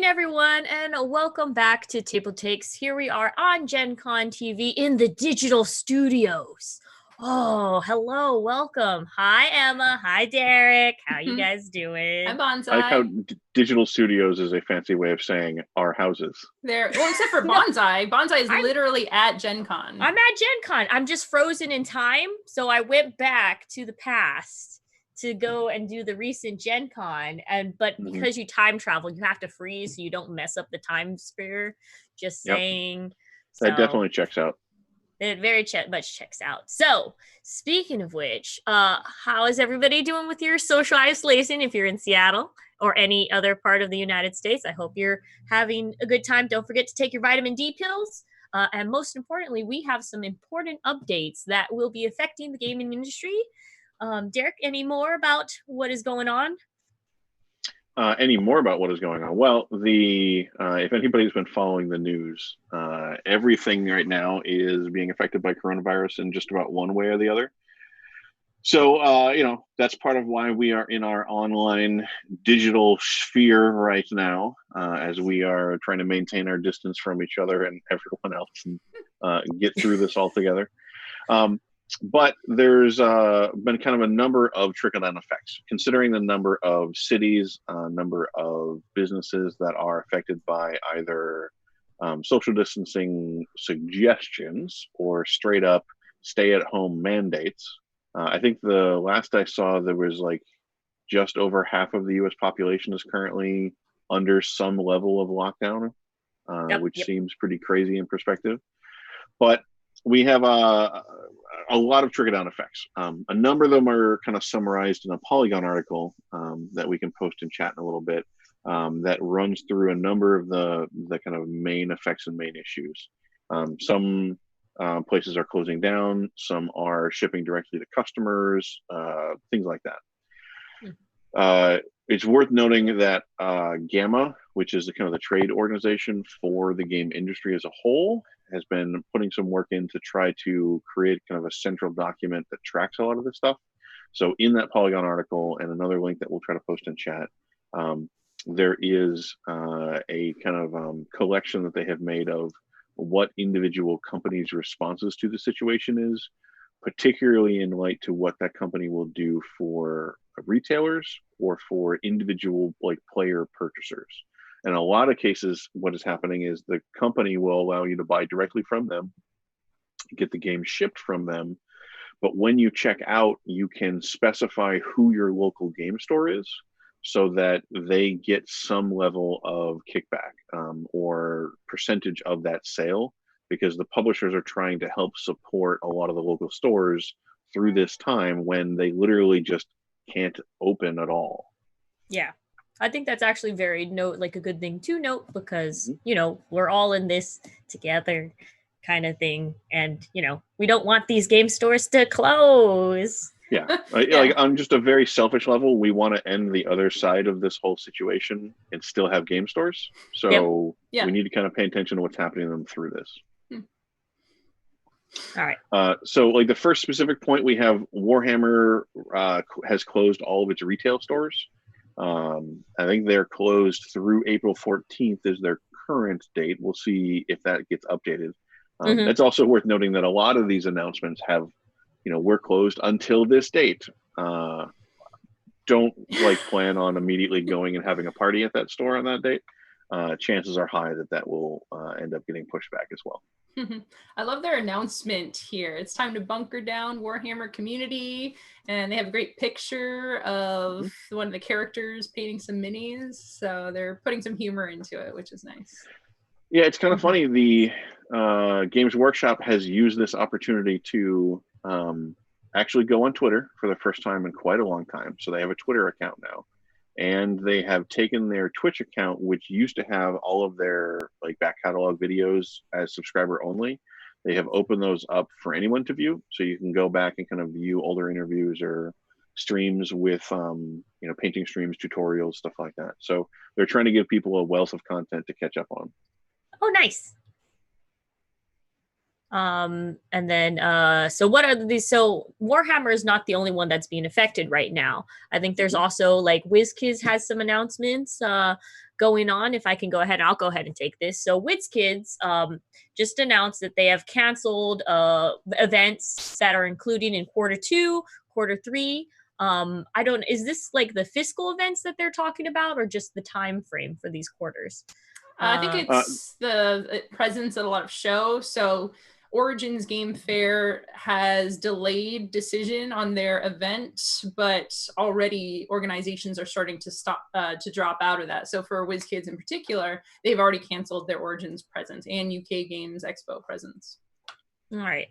everyone, and welcome back to TableTakes. Here we are on Gen Con TV in the digital studios. Oh, hello, welcome. Hi, Emma. Hi, Derek. How you guys doing? I'm Bonsai. I like how digital studios is a fancy way of saying our houses. Well, except for Bonsai. Bonsai is literally at Gen Con. I'm at Gen Con. I'm just frozen in time, so I went back to the past to go and do the recent Gen Con, but because you time travel, you have to freeze so you don't mess up the time sphere. Just saying. So that definitely checks out. It very much checks out. So, speaking of which, how is everybody doing with your social isolation if you're in Seattle or any other part of the United States? I hope you're having a good time. Don't forget to take your vitamin D pills. And most importantly, we have some important updates that will be affecting the gaming industry. Derek, any more about what is going on? Any more about what is going on? Well, if anybody's been following the news, everything right now is being affected by coronavirus in just about one way or the other. So, that's part of why we are in our online digital sphere right now, as we are trying to maintain our distance from each other and everyone else and get through this all together. But there's been kind of a number of trickle-down effects, considering the number of cities, number of businesses that are affected by either social distancing suggestions or straight up stay-at-home mandates. I think the last I saw, there was like just over half of the U.S. population is currently under some level of lockdown, which seems pretty crazy in perspective. But we have a lot of trickle-down effects. A number of them are kind of summarized in a Polygon article that we can post in chat in a little bit that runs through a number of the kind of main effects and main issues. Some places are closing down, some are shipping directly to customers, things like that. It's worth noting that GAMA, which is the trade organization for the game industry as a whole, has been putting some work in to try to create kind of a central document that tracks a lot of this stuff. So in that Polygon article and another link that we'll try to post in chat, there is a kind of collection that they have made of what individual companies' responses to the situation is, particularly in light to what that company will do for retailers or for individual player purchasers. In a lot of cases, what is happening is the company will allow you to buy directly from them, get the game shipped from them, but when you check out, you can specify who your local game store is so that they get some level of kickback or percentage of that sale, because the publishers are trying to help support a lot of the local stores through this time when they literally just can't open at all. Yeah. I think that's actually a good thing to note, because, we're all in this together kind of thing. And, we don't want these game stores to close. Yeah. Like on just a very selfish level, we want to end the other side of this whole situation and still have game stores. So we need to kind of pay attention to what's happening to them through this. All right. So the first specific point, we have Warhammer has closed all of its retail stores. I think they're closed through April 14th is their current date. We'll see if that gets updated. It's also worth noting that a lot of these announcements have, we're closed until this date. Don't plan on immediately going and having a party at that store on that date. Chances are high that will end up getting pushed back as well. I love their announcement here. It's time to bunker down Warhammer community, and they have a great picture of one of the characters painting some minis. So they're putting some humor into it, which is nice. Yeah, it's kind of funny. The Games Workshop has used this opportunity to actually go on Twitter for the first time in quite a long time. So they have a Twitter account now. And they have taken their Twitch account, which used to have all of their back catalog videos as subscriber only. They have opened those up for anyone to view, so you can go back and kind of view older interviews or streams with painting streams, tutorials, stuff like that. So they're trying to give people a wealth of content to catch up on. Oh, nice. And then so what are these? So Warhammer is not the only one that's being affected right now. I think there's also like WizKids has some announcements going on. If I can go ahead, I'll go ahead and take this. So WizKids just announced that they have canceled events that are included in Q2, Q3. I don't, is this like the fiscal events that they're talking about, or just the time frame for these quarters? I think it's the presence at a lot of shows. So Origins Game Fair has delayed decision on their event, but already organizations are starting to drop out of that. So for WizKids in particular, they've already canceled their Origins presence and UK Games Expo presence. All right.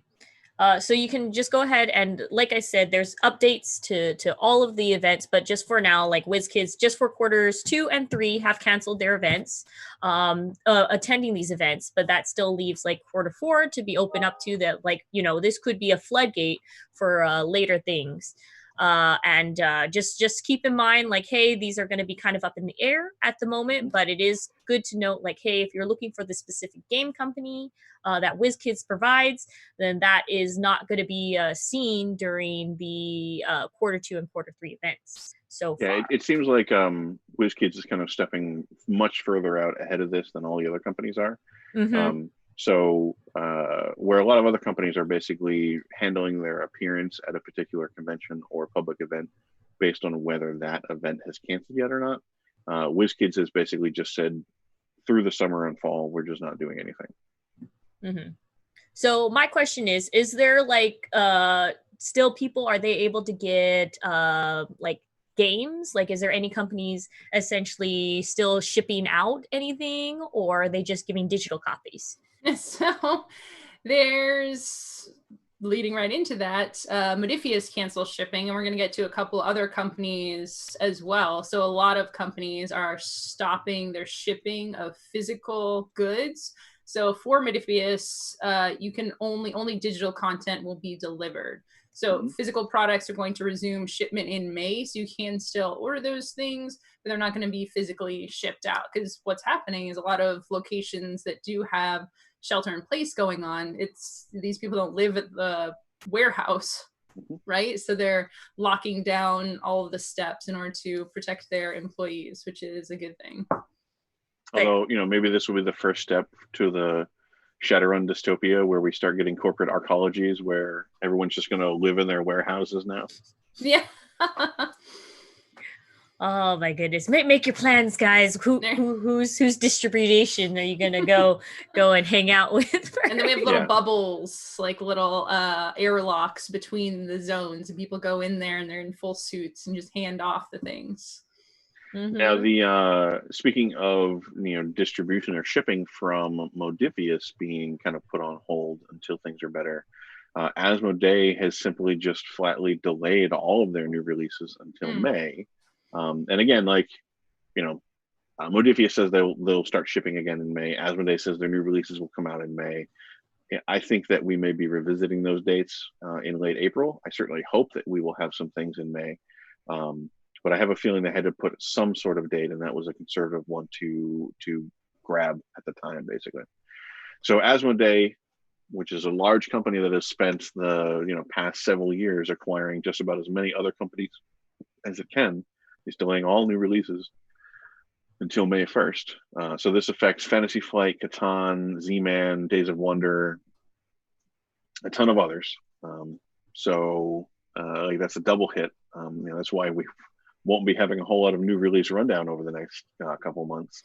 So you can just go ahead and, like I said, there's updates to all of the events, but just for now, like WizKids, just for Q2 and 3 have canceled their events, attending these events, but that still leaves like Q4 to be open up to that. Like, you know, this could be a floodgate for later things. And just keep in mind, like, hey, these are going to be kind of up in the air at the moment, but it is good to note, like, hey, if you're looking for the specific game company that WizKids provides, then that is not going to be seen during the Q2 and Q3 events. So far. Yeah, it seems like WizKids is kind of stepping much further out ahead of this than all the other companies are. So where a lot of other companies are basically handling their appearance at a particular convention or public event based on whether that event has canceled yet or not, WizKids has basically just said through the summer and fall, we're just not doing anything. So my question is there like still people, are they able to get like games? Like, is there any companies essentially still shipping out anything, or are they just giving digital copies? So there's, leading right into that, Modiphius canceled shipping, and we're going to get to a couple other companies as well. So a lot of companies are stopping their shipping of physical goods. So for Modiphius, you can only digital content will be delivered. So physical products are going to resume shipment in May, so you can still order those things, but they're not going to be physically shipped out, because what's happening is a lot of locations that do have shelter in place going on, it's these people don't live at the warehouse, right? So they're locking down all of the steps in order to protect their employees, which is a good thing. Although, you know, maybe this will be the first step to the Shadowrun dystopia, where we start getting corporate arcologies where everyone's just going to live in their warehouses now. Yeah. Oh my goodness! Make your plans, guys. Whose distribution are you gonna go and hang out with? And then we have little bubbles, like little airlocks between the zones, and people go in there and they're in full suits and just hand off the things. Now, the speaking of, you know, distribution or shipping from Modiphius being kind of put on hold until things are better, Asmodee has simply just flatly delayed all of their new releases until May. And again, like, you know, Modiphius says they'll start shipping again in May. Asmodee says their new releases will come out in May. I think that we may be revisiting those dates in late April. I certainly hope that we will have some things in May. But I have a feeling they had to put some sort of date, and that was a conservative one to grab at the time, basically. So Asmodee, which is a large company that has spent the past several years acquiring just about as many other companies as it can, is delaying all new releases until May 1st. So this affects Fantasy Flight, Catan, Z-Man, Days of Wonder, a ton of others. So that's a double hit. That's why we won't be having a whole lot of new release rundown over the next couple months.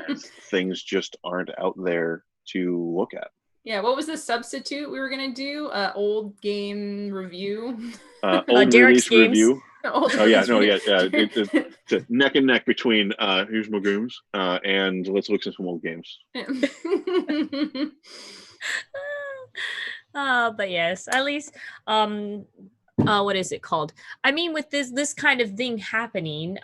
As things just aren't out there to look at. Yeah, what was the substitute we were going to do? Old game review? Old Derek's release games. review. Old It's neck and neck between Here's Magooms and Let's Look at some old games. But yes, at least what is it called? I mean, with this kind of thing happening,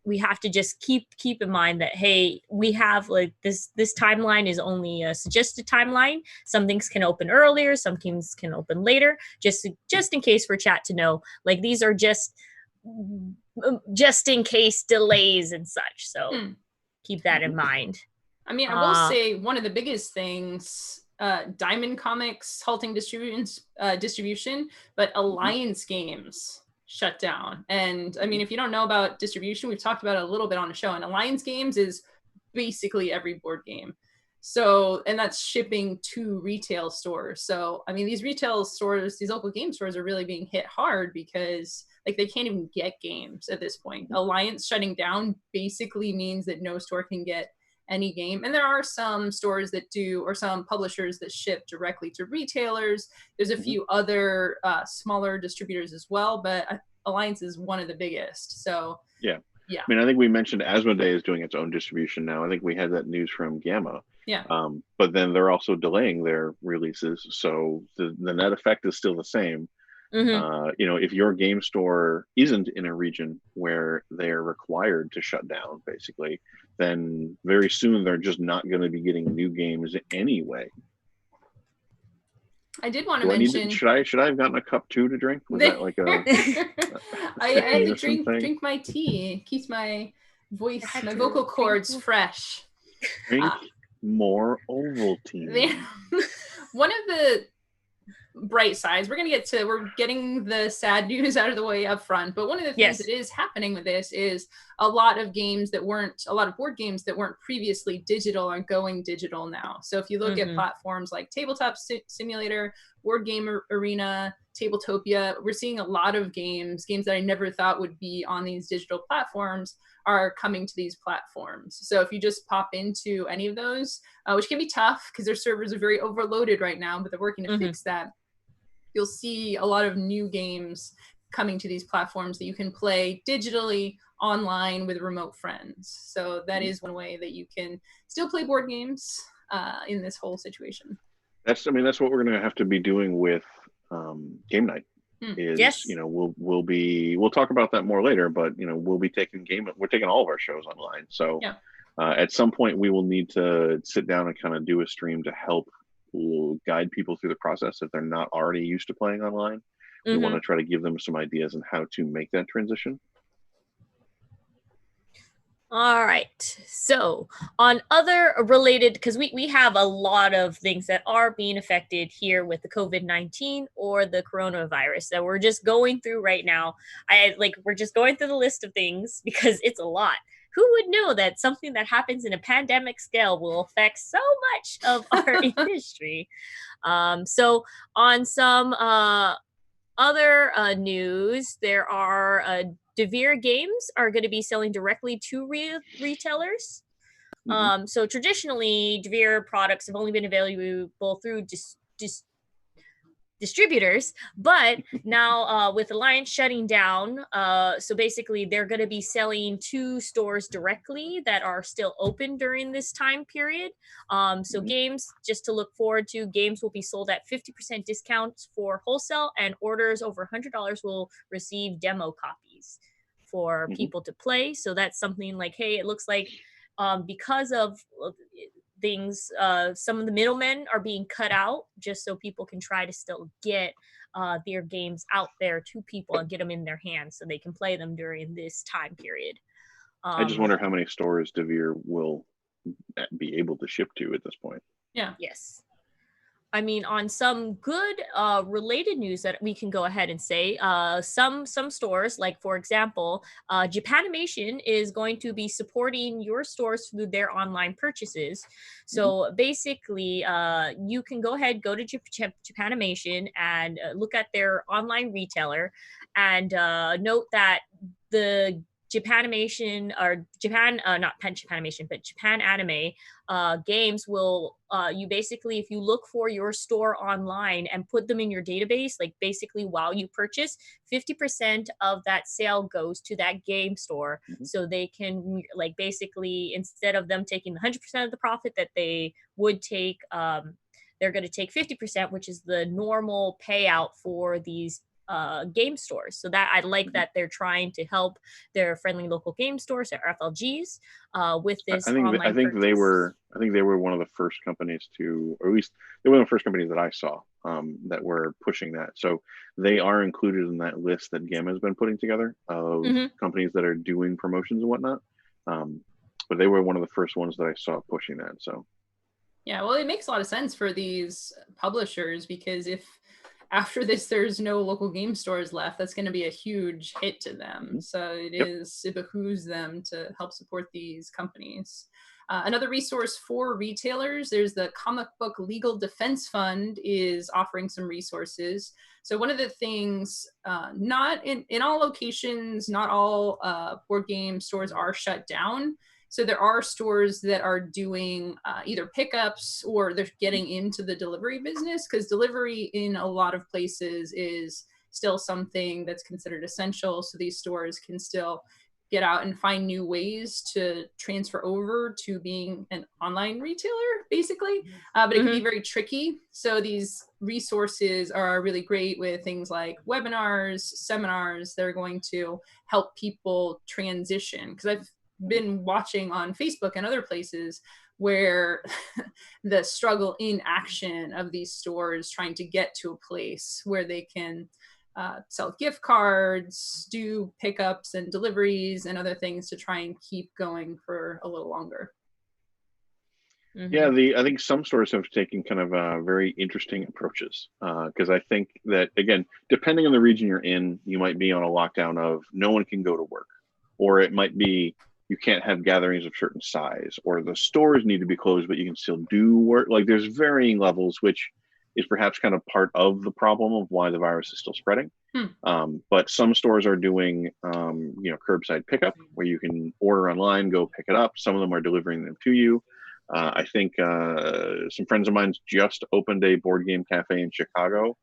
we have to just keep in mind that, hey, we have like this timeline is only a suggested timeline. Some things can open earlier, some things can open later, just in case for chat to know, like, these are just in case delays and such. So keep that in mind. I mean, I will say one of the biggest things Diamond Comics halting distribution, but Alliance Games shut down. And I mean, if you don't know about distribution, we've talked about it a little bit on the show, and Alliance Games is basically every board game. So, and that's shipping to retail stores. So, I mean, these retail stores, these local game stores are really being hit hard because like they can't even get games at this point. Alliance shutting down basically means that no store can get any game. And there are some stores that do, or some publishers that ship directly to retailers. There's a few other smaller distributors as well, but Alliance is one of the biggest. So yeah. Yeah. I mean, I think we mentioned Asmodee is doing its own distribution now. I think we had that news from GAMA. Yeah. But then they're also delaying their releases. So the net effect is still the same. If your game store isn't in a region where they're required to shut down, basically, then very soon they're just not going to be getting new games anyway. I did want to mention. Should I have gotten a cup too to drink? Was that like a? I had to drink my tea. Keeps my voice, my vocal cords fresh. Drink more Ovaltine. One of the bright sides, we're getting the sad news out of the way up front, but one of the things that is happening with this is a lot of board games that weren't previously digital are going digital now. So if you look at platforms like Tabletop Simulator, Board Game Arena, Tabletopia, we're seeing a lot of games that I never thought would be on these digital platforms are coming to these platforms. So if you just pop into any of those, which can be tough because their servers are very overloaded right now, but they're working to fix that. You'll see a lot of new games coming to these platforms that you can play digitally online with remote friends. So that is one way that you can still play board games in this whole situation. That's what we're going to have to be doing with game night. We'll talk about that more later, but we'll be taking we're taking all of our shows online. So at some point we will need to sit down and kind of do a stream to help guide people through the process if they're not already used to playing online. We want to try to give them some ideas on how to make that transition. All right. So on other related, because we have a lot of things that are being affected here with the COVID-19 or the coronavirus that we're just going through right now. We're just going through the list of things because it's a lot. Who would know that something that happens in a pandemic scale will affect so much of our industry? So on some other news, there are Devere games are going to be selling directly to retailers. So traditionally, Devere products have only been available through distributors, but now with Alliance shutting down, so basically they're going to be selling to stores directly that are still open during this time period. So games, just to look forward to, games will be sold at 50% discounts for wholesale, and orders over $100 will receive demo copies for people to play. So that's something like, hey, it looks like because of things, some of the middlemen are being cut out just so people can try to still get their games out there to people and get them in their hands so they can play them during this time period. I just wonder how many stores Devere will be able to ship to at this point. Yeah. Yes. I mean, on some good related news that we can go ahead and say, some stores, like for example, Japanimation is going to be supporting your stores through their online purchases. So basically, you can go to Japanimation and look at their online retailer, and note that the Japanimation or Japan Anime games will you basically, if you look for your store online and put them in your database, like basically while you purchase, 50% of that sale goes to that game store, so they can, like, basically instead of them taking 100% of the profit that they would take, they're going to take 50%, which is the normal payout for these game stores. So that I like that they're trying to help their friendly local game stores, their FLGs, with this. I think they were one of the first companies to, or at least they were one of the first companies that I saw that were pushing that. So they are included in that list that GAMA has been putting together of companies that are doing promotions and whatnot. But they were one of the first ones that I saw pushing that. So Yeah, well, it makes a lot of sense for these publishers, because if after this there's no local game stores left, that's going to be a huge hit to them. So it behooves them to help support these companies. Another resource for retailers, there's the Comicbook Legal Defense Fund is offering some resources. So one of the things, not in all locations, not all board game stores are shut down. So there are stores that are doing either pickups, or they're getting into the delivery business, because delivery in a lot of places is still something that's considered essential. So these stores can still get out and find new ways to transfer over to being an online retailer, basically. But it can be very tricky. So these resources are really great with things like webinars, seminars. They're going to help people transition. Because I've been watching on Facebook and other places where the struggle in action of these stores trying to get to a place where they can sell gift cards, do pickups and deliveries and other things to try and keep going for a little longer. Yeah, I think some stores have taken kind of very interesting approaches, because I think that, again, depending on the region you're in, you might be on a lockdown of no one can go to work, or it might be you can't have gatherings of certain size, or the stores need to be closed, but you can still do work. Like, there's varying levels, which is perhaps kind of part of the problem of why the virus is still spreading. But some stores are doing, curbside pickup, where you can order online, go pick it up. Some of them are delivering them to you. I think some friends of mine just opened a board game cafe in Chicago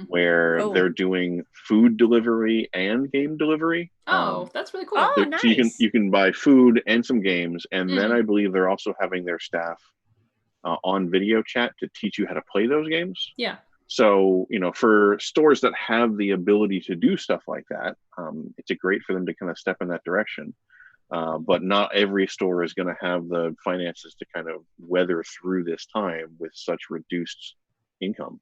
where they're doing food delivery and game delivery. That's really cool. Oh, nice. So you can buy food and some games, and then I believe they're also having their staff on video chat to teach you how to play those games. Yeah. So, for stores that have the ability to do stuff like that, it's great for them to kind of step in that direction. But not every store is going to have the finances to kind of weather through this time with such reduced income.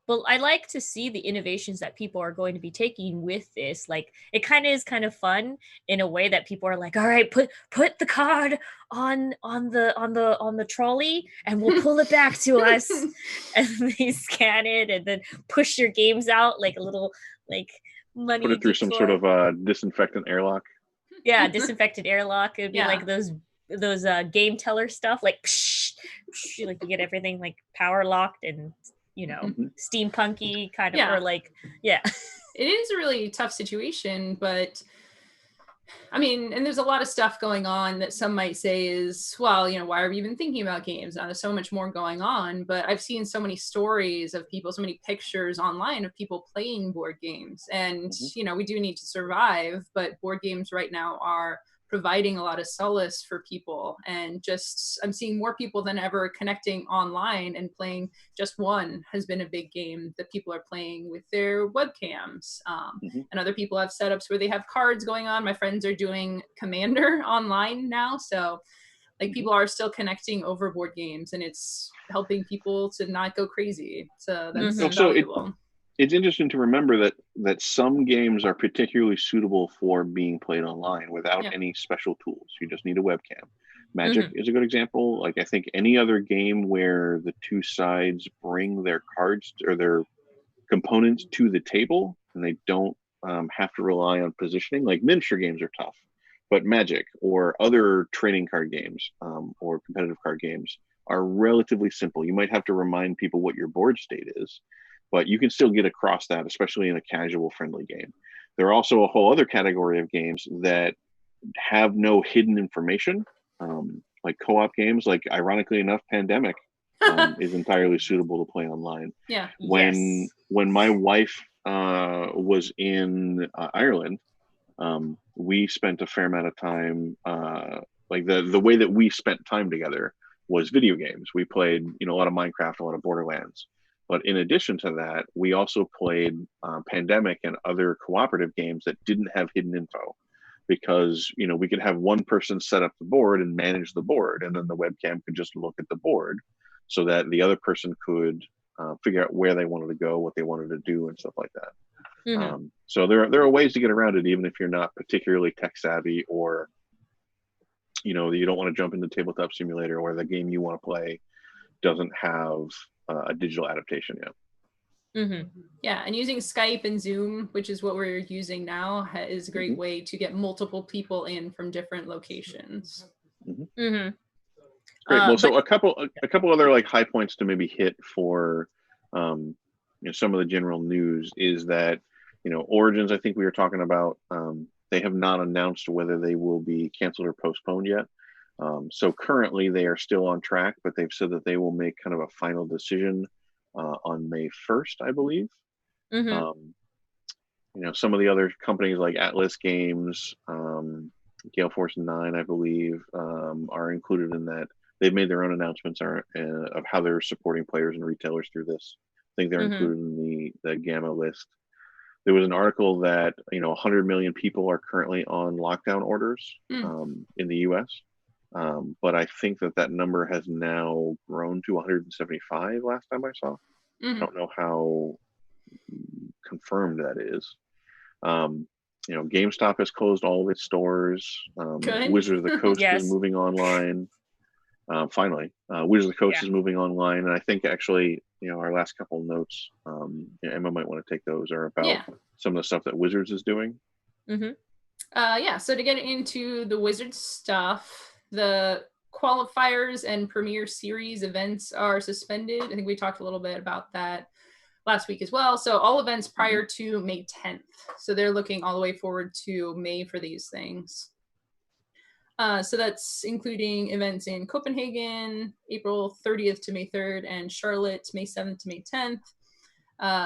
Well, I like to see the innovations that people are going to be taking with this. Like, it kind of is kind of fun in a way that people are like, all right, put the card on the trolley and we'll pull it back to us. And they scan it and then push your games out like a little like money. Put it through some sort of disinfectant airlock. Yeah, disinfected airlock. It would be like those game teller stuff, like psh, psh, like you get everything like power locked and steampunky kind of, or like, it is a really tough situation, but I mean, and there's a lot of stuff going on that some might say is, well, why are we even thinking about games? Now there's so much more going on, but I've seen so many stories of people, so many pictures online of people playing board games, and we do need to survive, but board games right now are providing a lot of solace for people. And just, I'm seeing more people than ever connecting online and playing. Just One has been a big game that people are playing with their webcams. And other people have setups where they have cards going on. My friends are doing Commander online now. So like people are still connecting over board games, and it's helping people to not go crazy. So that's valuable. It's interesting to remember that some games are particularly suitable for being played online without any special tools. You just need a webcam. Magic is a good example. Like, I think any other game where the two sides bring their cards or their components to the table and they don't have to rely on positioning. Like, miniature games are tough, but Magic or other trading card games or competitive card games are relatively simple. You might have to remind people what your board state is, but you can still get across that, especially in a casual friendly game. There are also a whole other category of games that have no hidden information, like co-op games. Like, ironically enough, Pandemic is entirely suitable to play online. Yeah. When my wife was in Ireland, we spent a fair amount of time, like the way that we spent time together was video games. We played, a lot of Minecraft, a lot of Borderlands. But in addition to that, we also played Pandemic and other cooperative games that didn't have hidden info, because, we could have one person set up the board and manage the board, and then the webcam could just look at the board so that the other person could figure out where they wanted to go, what they wanted to do, and stuff like that. So there are ways to get around it, even if you're not particularly tech savvy or you know, you don't want to jump into Tabletop Simulator, or the game you want to play doesn't have a digital adaptation yet. Yeah, and using Skype and Zoom, which is what we're using now, is a great way to get multiple people in from different locations. Great. Well, so a couple other like high points to maybe hit for you know, some of the general news is that, you know, Origins, I think we were talking about, they have not announced whether they will be canceled or postponed yet. So currently they are still on track, but they've said that they will make kind of a final decision on May 1st, I believe. You know, some of the other companies like Atlas Games, Gale Force 9, I believe, are included in that. They've made their own announcements of how they're supporting players and retailers through this. I think they're included in the GAMA list. There was an article that, you know, 100 million people are currently on lockdown orders in the US. But I think that number has now grown to 175 last time I saw. I don't know how confirmed that is. You know, GameStop has closed all of its stores. Wizards of the Coast is moving online. Finally, Wizards of the Coast is moving online. And I think actually, you know, our last couple of notes, Emma might want to take those, are about some of the stuff that Wizards is doing. So to get into the Wizards stuff, the qualifiers and Premier Series events are suspended. I think we talked a little bit about that last week as well. So all events prior to May 10th. So they're looking all the way forward to May for these things. So that's including events in Copenhagen, April 30th to May 3rd, and Charlotte, May 7th to May 10th.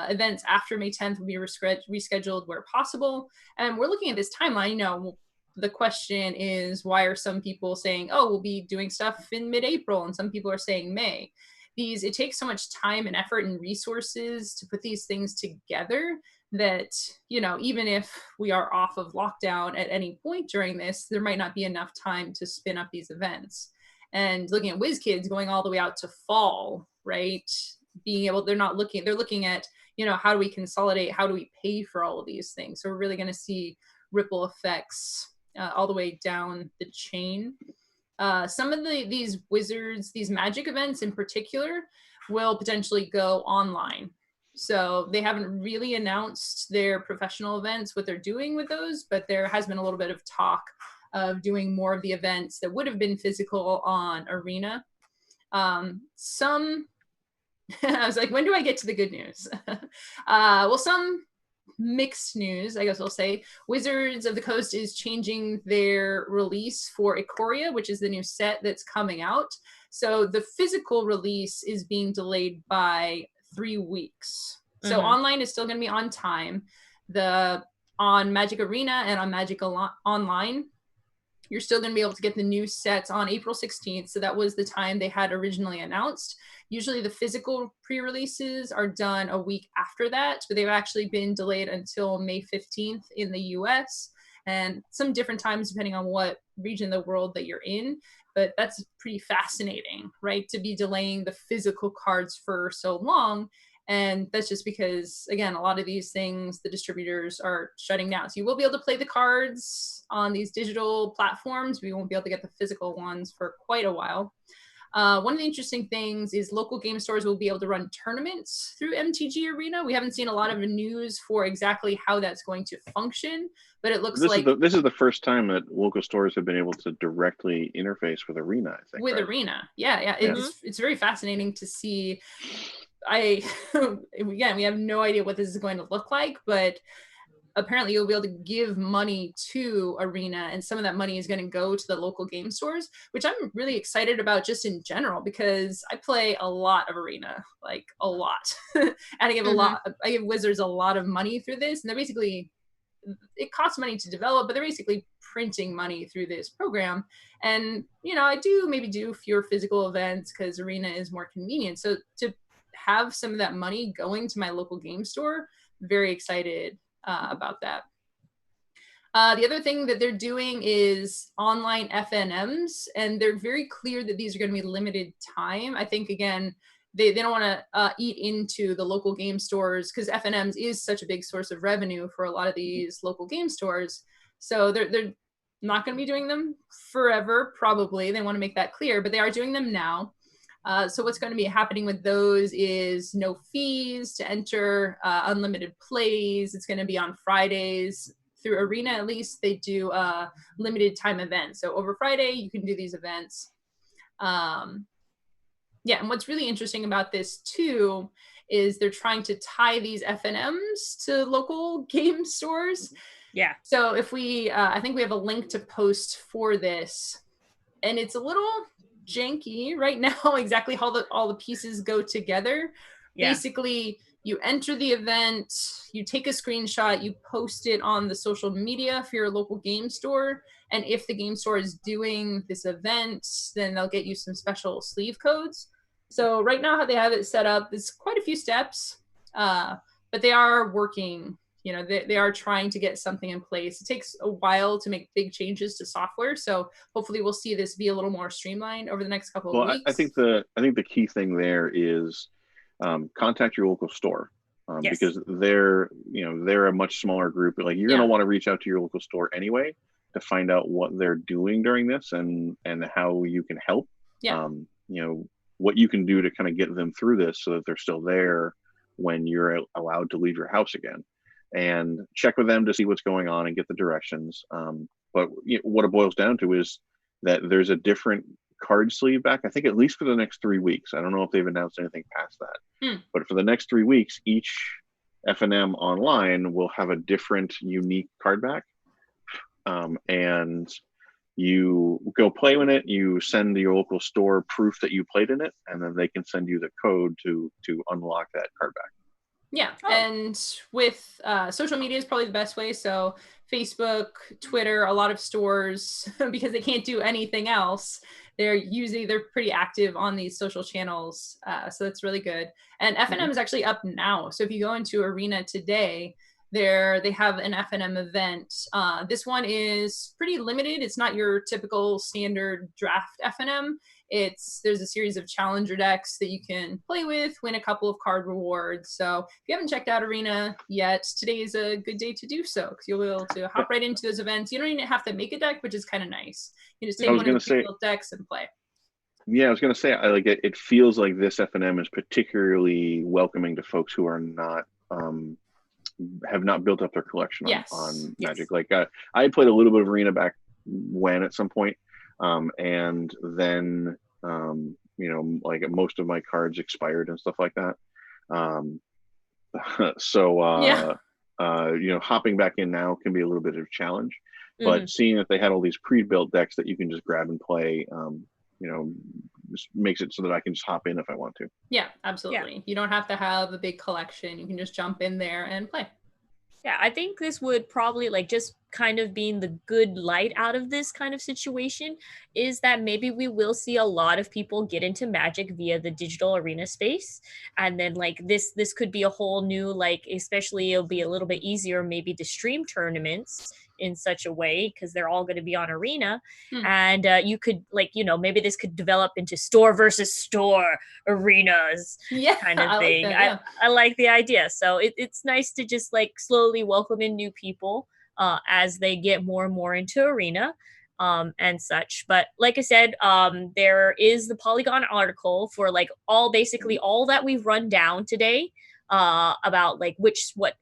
Events after May 10th will be rescheduled where possible. And we're looking at this timeline. You know, the question is, why are some people saying, oh, we'll be doing stuff in mid-April, and some people are saying May? It takes so much time and effort and resources to put these things together that, you know, even if we are off of lockdown at any point during this, there might not be enough time to spin up these events. And looking at WizKids going all the way out to fall, right? They're looking at, you know, how do we consolidate? How do we pay for all of these things? So we're really going to see ripple effects all the way down the chain. Some of these Wizards, these Magic events in particular, will potentially go online. So they haven't really announced their professional events, what they're doing with those, but there has been a little bit of talk of doing more of the events that would have been physical on Arena. I was like, when do I get to the good news? Well, some mixed news, I guess I'll say. Wizards of the Coast is changing their release for Ikoria, which is the new set that's coming out. So the physical release is being delayed by 3 weeks. So online is still going to be on time. On Magic Arena and on Magic Online, you're still going to be able to get the new sets on April 16th. So that was the time they had originally announced. Usually the physical pre-releases are done a week after that, but they've actually been delayed until May 15th in the US, and some different times depending on what region of the world that you're in. But that's pretty fascinating, right? To be delaying the physical cards for so long. And that's just because, again, a lot of these things, the distributors are shutting down. So you will be able to play the cards on these digital platforms. We won't be able to get the physical ones for quite a while. One of the interesting things is local game stores will be able to run tournaments through MTG Arena. We haven't seen a lot of news for exactly how that's going to function, but it looks like this is the first time that local stores have been able to directly interface with Arena, I think. With Arena. Yeah. It's very fascinating to see. Again, we have no idea what this is going to look like, but apparently you'll be able to give money to Arena, and some of that money is going to go to the local game stores, which I'm really excited about just in general, because I play a lot of Arena, like a lot. And I give Wizards a lot of money through this, and it costs money to develop, but they're basically printing money through this program. And, you know, I do maybe do fewer physical events because Arena is more convenient. So to have some of that money going to my local game store, very excited about that. The other thing that they're doing is online FNMs, and they're very clear that these are going to be limited time. I think, again, they don't want to eat into the local game stores, because FNMs is such a big source of revenue for a lot of these local game stores. So they're not going to be doing them forever, probably. They want to make that clear, but they are doing them now. So what's going to be happening with those is no fees to enter, unlimited plays. It's going to be on Fridays. Through Arena, at least, they do limited time events. So over Friday, you can do these events. Yeah, and what's really interesting about this too is they're trying to tie these FNMs to local game stores. Yeah. So if we, I think we have a link to post for this, and it's a little janky right now exactly how all the pieces go together. Yeah. Basically, you enter the event, you take a screenshot, you post it on the social media for your local game store. And if the game store is doing this event, then they'll get you some special sleeve codes. So right now how they have it set up, there's quite a few steps, but they are working. You know, they are trying to get something in place. It takes a while to make big changes to software. So hopefully we'll see this be a little more streamlined over the next couple of weeks. I think the key thing there is contact your local store because they're a much smaller group. Like you're going to want to reach out to your local store anyway to find out what they're doing during this and how you can help. Yeah. What you can do to kind of get them through this so that they're still there when you're allowed to leave your house again. And check with them to see what's going on and get the directions. But what it boils down to is that there's a different card sleeve back, I think at least for the next 3 weeks. I don't know if they've announced anything past that. But for the next 3 weeks, each FNM online will have a different unique card back. And you go play in it, you send your local store proof that you played in it, and then they can send you the code to unlock that card back. Yeah, and with social media is probably the best way. So Facebook, Twitter, a lot of stores, because they can't do anything else, they're pretty active on these social channels. So that's really good. And FNM is actually up now. So if you go into Arena today, they have an FNM event. This one is pretty limited. It's not your typical standard draft FNM. There's a series of challenger decks that you can play with, win a couple of card rewards. So if you haven't checked out Arena yet, today is a good day to do so because you'll be able to hop right into those events. You don't even have to make a deck, which is kind of nice. You just take one of the pre-built decks and play. Yeah, I was going to say, it feels like this FNM is particularly welcoming to folks who are not have not built up their collection on Magic. Like I played a little bit of Arena back when at some point. And then, like most of my cards expired and stuff like that. Hopping back in now can be a little bit of a challenge, but seeing that they had all these pre-built decks that you can just grab and play, just makes it so that I can just hop in if I want to. Yeah, absolutely. Yeah. You don't have to have a big collection. You can just jump in there and play. Yeah, I think this would probably just kind of being the good light out of this kind of situation is that maybe we will see a lot of people get into Magic via the digital arena space. And then this could be a whole new, especially it'll be a little bit easier maybe to stream tournaments in such a way because they're all going to be on Arena. And you could maybe this could develop into store versus store arenas kind of thing. I like the idea. So it's nice to just slowly welcome in new people as they get more and more into Arena and such. But like I said, there is the Polygon article for basically all that we've run down today about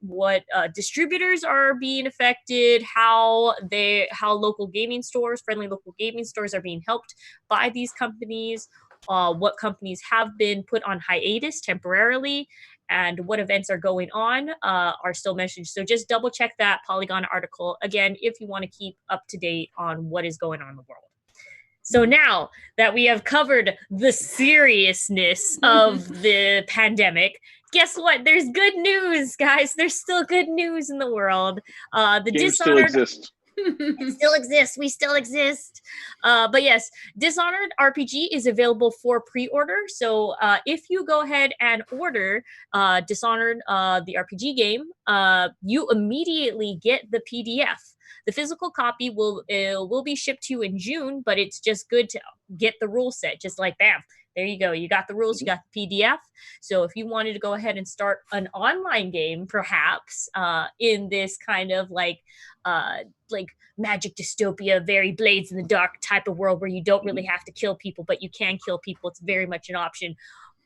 what distributors are being affected, how local gaming stores, friendly local gaming stores are being helped by these companies, what companies have been put on hiatus temporarily, and what events are going on are still mentioned. So just double check that Polygon article again if you want to keep up to date on what is going on in the world. So now that we have covered the seriousness of the pandemic, guess what? There's good news, guys. There's still good news in the world. The Games Dishonored still exist. It still exists. We still exist. But yes, Dishonored RPG is available for pre-order. So if you go ahead and order Dishonored, the RPG game, you immediately get the PDF The physical copy will be shipped to you in June, but it's just good to get the rule set, just like bam. There you go. You got the rules, you got the PDF. So if you wanted to go ahead and start an online game, perhaps in this kind of like magic dystopia, very blades in the dark type of world where you don't really have to kill people, but you can kill people, it's very much an option.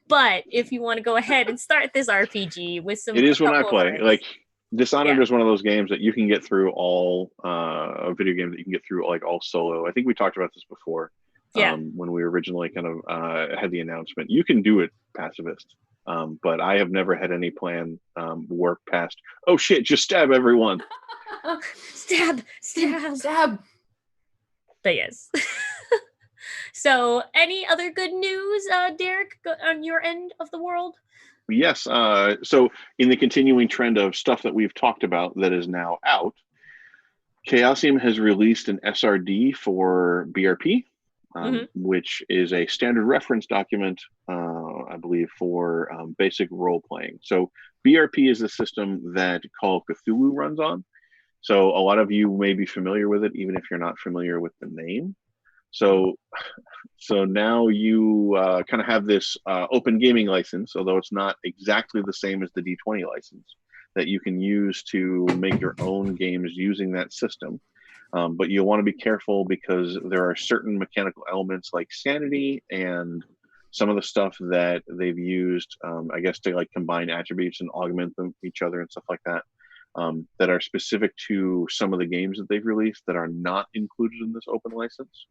But if you want to go ahead and start this RPG with some, it is when I play. Like Dishonored is one of those games that you can get through all a video game that you can get through like all solo. I think we talked about this before. When we originally kind of had the announcement. You can do it pacifist, but I have never had any plan work past, oh shit, just stab everyone. Stab. But yes. So any other good news, Derek, on your end of the world? Yes. So in the continuing trend of stuff that we've talked about that is now out, Chaosium has released an SRD for BRP. Which is a standard reference document, I believe, for basic role playing. So BRP is the system that Call of Cthulhu runs on. So a lot of you may be familiar with it, even if you're not familiar with the name. So now you kind of have this open gaming license, although it's not exactly the same as the D20 license, that you can use to make your own games using that system. But you'll want to be careful because there are certain mechanical elements like sanity and some of the stuff that they've used, I guess, to like combine attributes and augment them each other and stuff like that, that are specific to some of the games that they've released that are not included in this open license.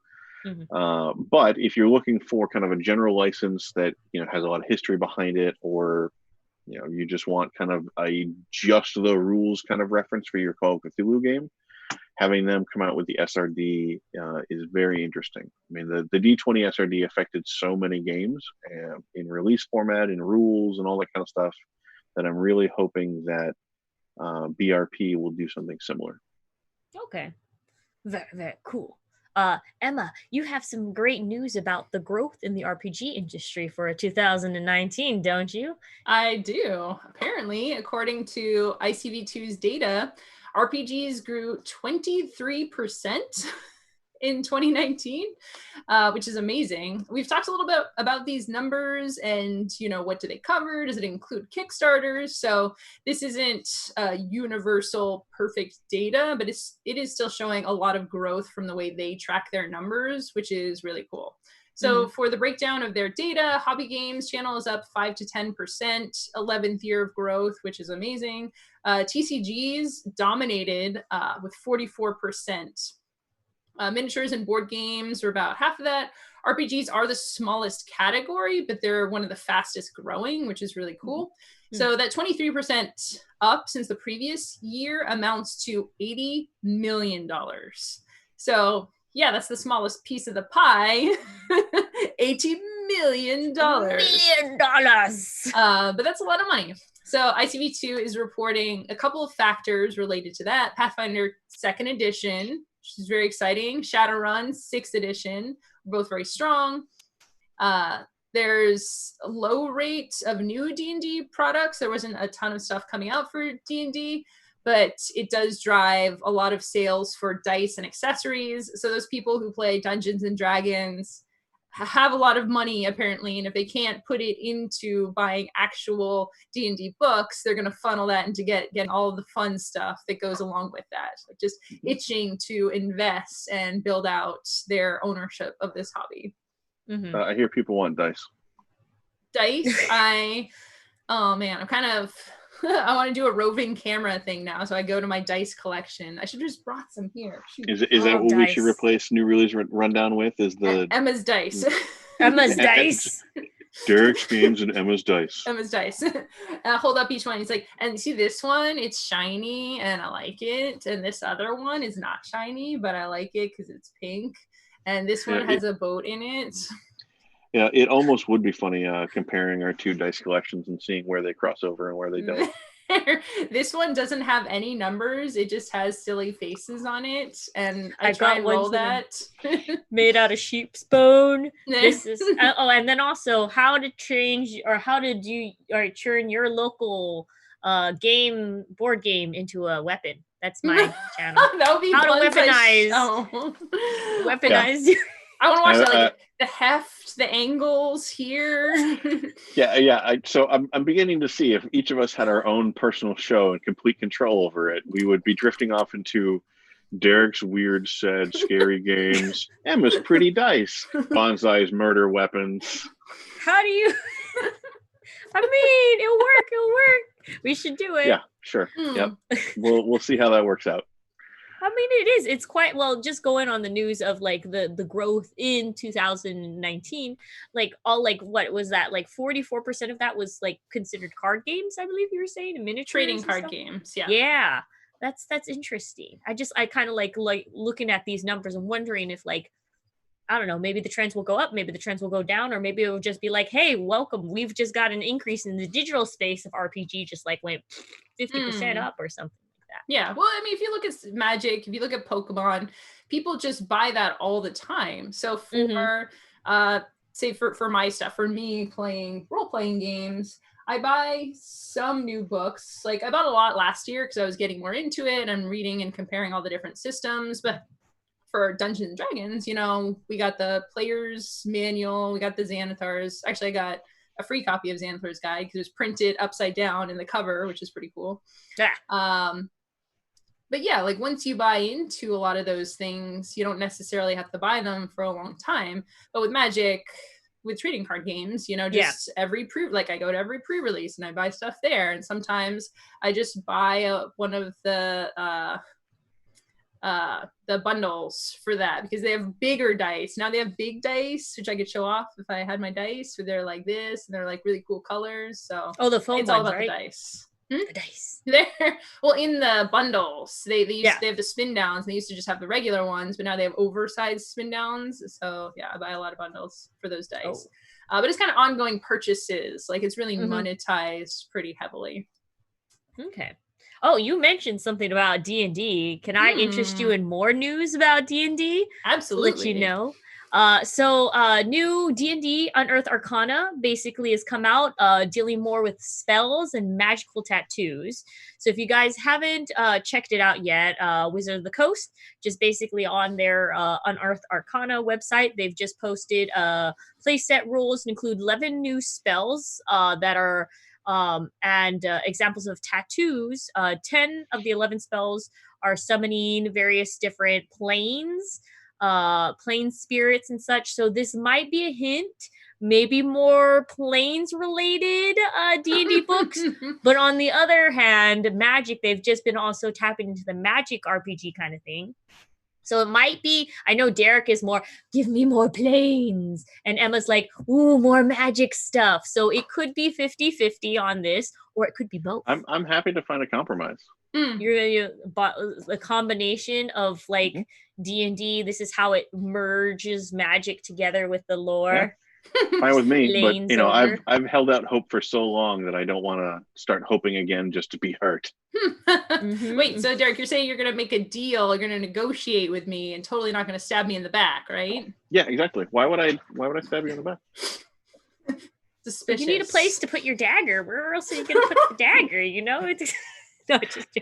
But if you're looking for kind of a general license that has a lot of history behind it, or you just want kind of a just the rules kind of reference for your Call of Cthulhu game, having them come out with the SRD is very interesting. I mean, the D20 SRD affected so many games in release format, in rules, and all that kind of stuff, that I'm really hoping that BRP will do something similar. Okay. Very, very cool. Emma, you have some great news about the growth in the RPG industry for 2019, don't you? I do. Apparently, according to ICV2's data, RPGs grew 23% in 2019, which is amazing. We've talked a little bit about these numbers and, what do they cover? Does it include Kickstarters? So this isn't universal perfect data, but it is still showing a lot of growth from the way they track their numbers, which is really cool. So for the breakdown of their data, Hobby Games channel is up 5 to 10%, 11th year of growth, which is amazing. TCGs dominated with 44%. Miniatures and board games are about half of that. RPGs are the smallest category, but they're one of the fastest growing, which is really cool. So that 23% up since the previous year amounts to $80 million. So yeah, that's the smallest piece of the pie. $80 million. But that's a lot of money. So ICV2 is reporting a couple of factors related to that. Pathfinder 2nd edition, which is very exciting. Shadowrun 6th edition, both very strong. There's a low rate of new D&D products. There wasn't a ton of stuff coming out for D&D, but it does drive a lot of sales for dice and accessories. So those people who play Dungeons and Dragons have a lot of money, apparently, and if they can't put it into buying actual D&D books, they're going to funnel that into getting all the fun stuff that goes along with that, like just itching to invest and build out their ownership of this hobby. I hear people want dice. Oh man, I'm kind of I want to do a roving camera thing now, so I go to my dice collection. I should have just brought some here. Is that what we should replace new release rundown with? Is the Emma's dice? Emma's dice. Derek's games and Emma's dice. Emma's dice. Hold up each one. He's like, and see this one? It's shiny and I like it. And this other one is not shiny, but I like it because it's pink. And this one has a boat in it. Yeah, it almost would be funny comparing our two dice collections and seeing where they cross over and where they don't. This one doesn't have any numbers. It just has silly faces on it. And I try and roll that. Made out of sheep's bone. This is and then also how to change or how to turn your local board game into a weapon. That's my channel. That would be how to fun weaponize. Yeah. I want to watch that, like the heft, the angles here. So I'm beginning to see if each of us had our own personal show and complete control over it, we would be drifting off into Derek's weird, sad, scary games, Emma's pretty dice, Bonsai's murder weapons. How do you? I mean, it'll work. We should do it. Yeah, sure. Yep. We'll see how that works out. I mean, it's quite well, just going on the news of like the growth in 2019, like all, like, what was that, like 44% of that was like considered card games, I believe you were saying, and miniatures, trading card games. Yeah, that's interesting. I kind of like looking at these numbers and wondering if, like, I don't know, maybe the trends will go up, maybe the trends will go down, or maybe it will just be like, hey, welcome, we've just got an increase in the digital space of RPG, just like went 50% up or something. Yeah, well, I mean, if you look at Magic, if you look at Pokemon, people just buy that all the time. So for say for my stuff, for me playing role-playing games, I buy some new books. Like, I bought a lot last year because I was getting more into it and reading and comparing all the different systems. But for Dungeons and Dragons, you know, we got the Player's Manual, we got the Xanathars. Actually, I got a free copy of Xanathar's Guide because it was printed upside down in the cover, which is pretty cool. Yeah. But yeah, like, once you buy into a lot of those things, you don't necessarily have to buy them for a long time. But with Magic, with trading card games, you know, just every like, I go to every pre-release and I buy stuff there. And sometimes I just buy one of the bundles for that because they have bigger dice. Now they have big dice, which I could show off if I had my dice, where they're like this and they're like really cool colors. So the foam it's all ones, about right? the dice. The dice. They're, well, in the bundles, they have the spin downs. They used to just have the regular ones, but now they have oversized spin downs. So yeah, I buy a lot of bundles for those dice. But it's kind of ongoing purchases. Like, it's really monetized pretty heavily. Okay. Oh, you mentioned something about D&D. Can I interest you in more news about D&D? Absolutely. Let you know. New D&D Unearthed Arcana basically has come out, dealing more with spells and magical tattoos. So if you guys haven't checked it out yet, Wizard of the Coast, just basically on their Unearthed Arcana website, they've just posted playset rules and include 11 new spells that are and examples of tattoos. 10 of the 11 spells are summoning various different planes, plane spirits and such. So this might be a hint, maybe more planes related D&D books. But on the other hand, Magic, they've just been also tapping into the Magic RPG kind of thing. So it might be, I know Derek is more, give me more planes. And Emma's like, ooh, more magic stuff. So it could be 50-50 on this, or it could be both. I'm happy to find a compromise. You're a combination of like D&D. This is how it merges Magic together with the lore. Yeah. Fine with me, but you know, I've held out hope for so long that I don't want to start hoping again just to be hurt. Wait, so Derek, you're saying you're going to make a deal, you're going to negotiate with me, and totally not going to stab me in the back, right? Yeah, exactly. Why would I stab you in the back? Suspicious. You need a place to put your dagger. Where else are you going to put the dagger? You know, no,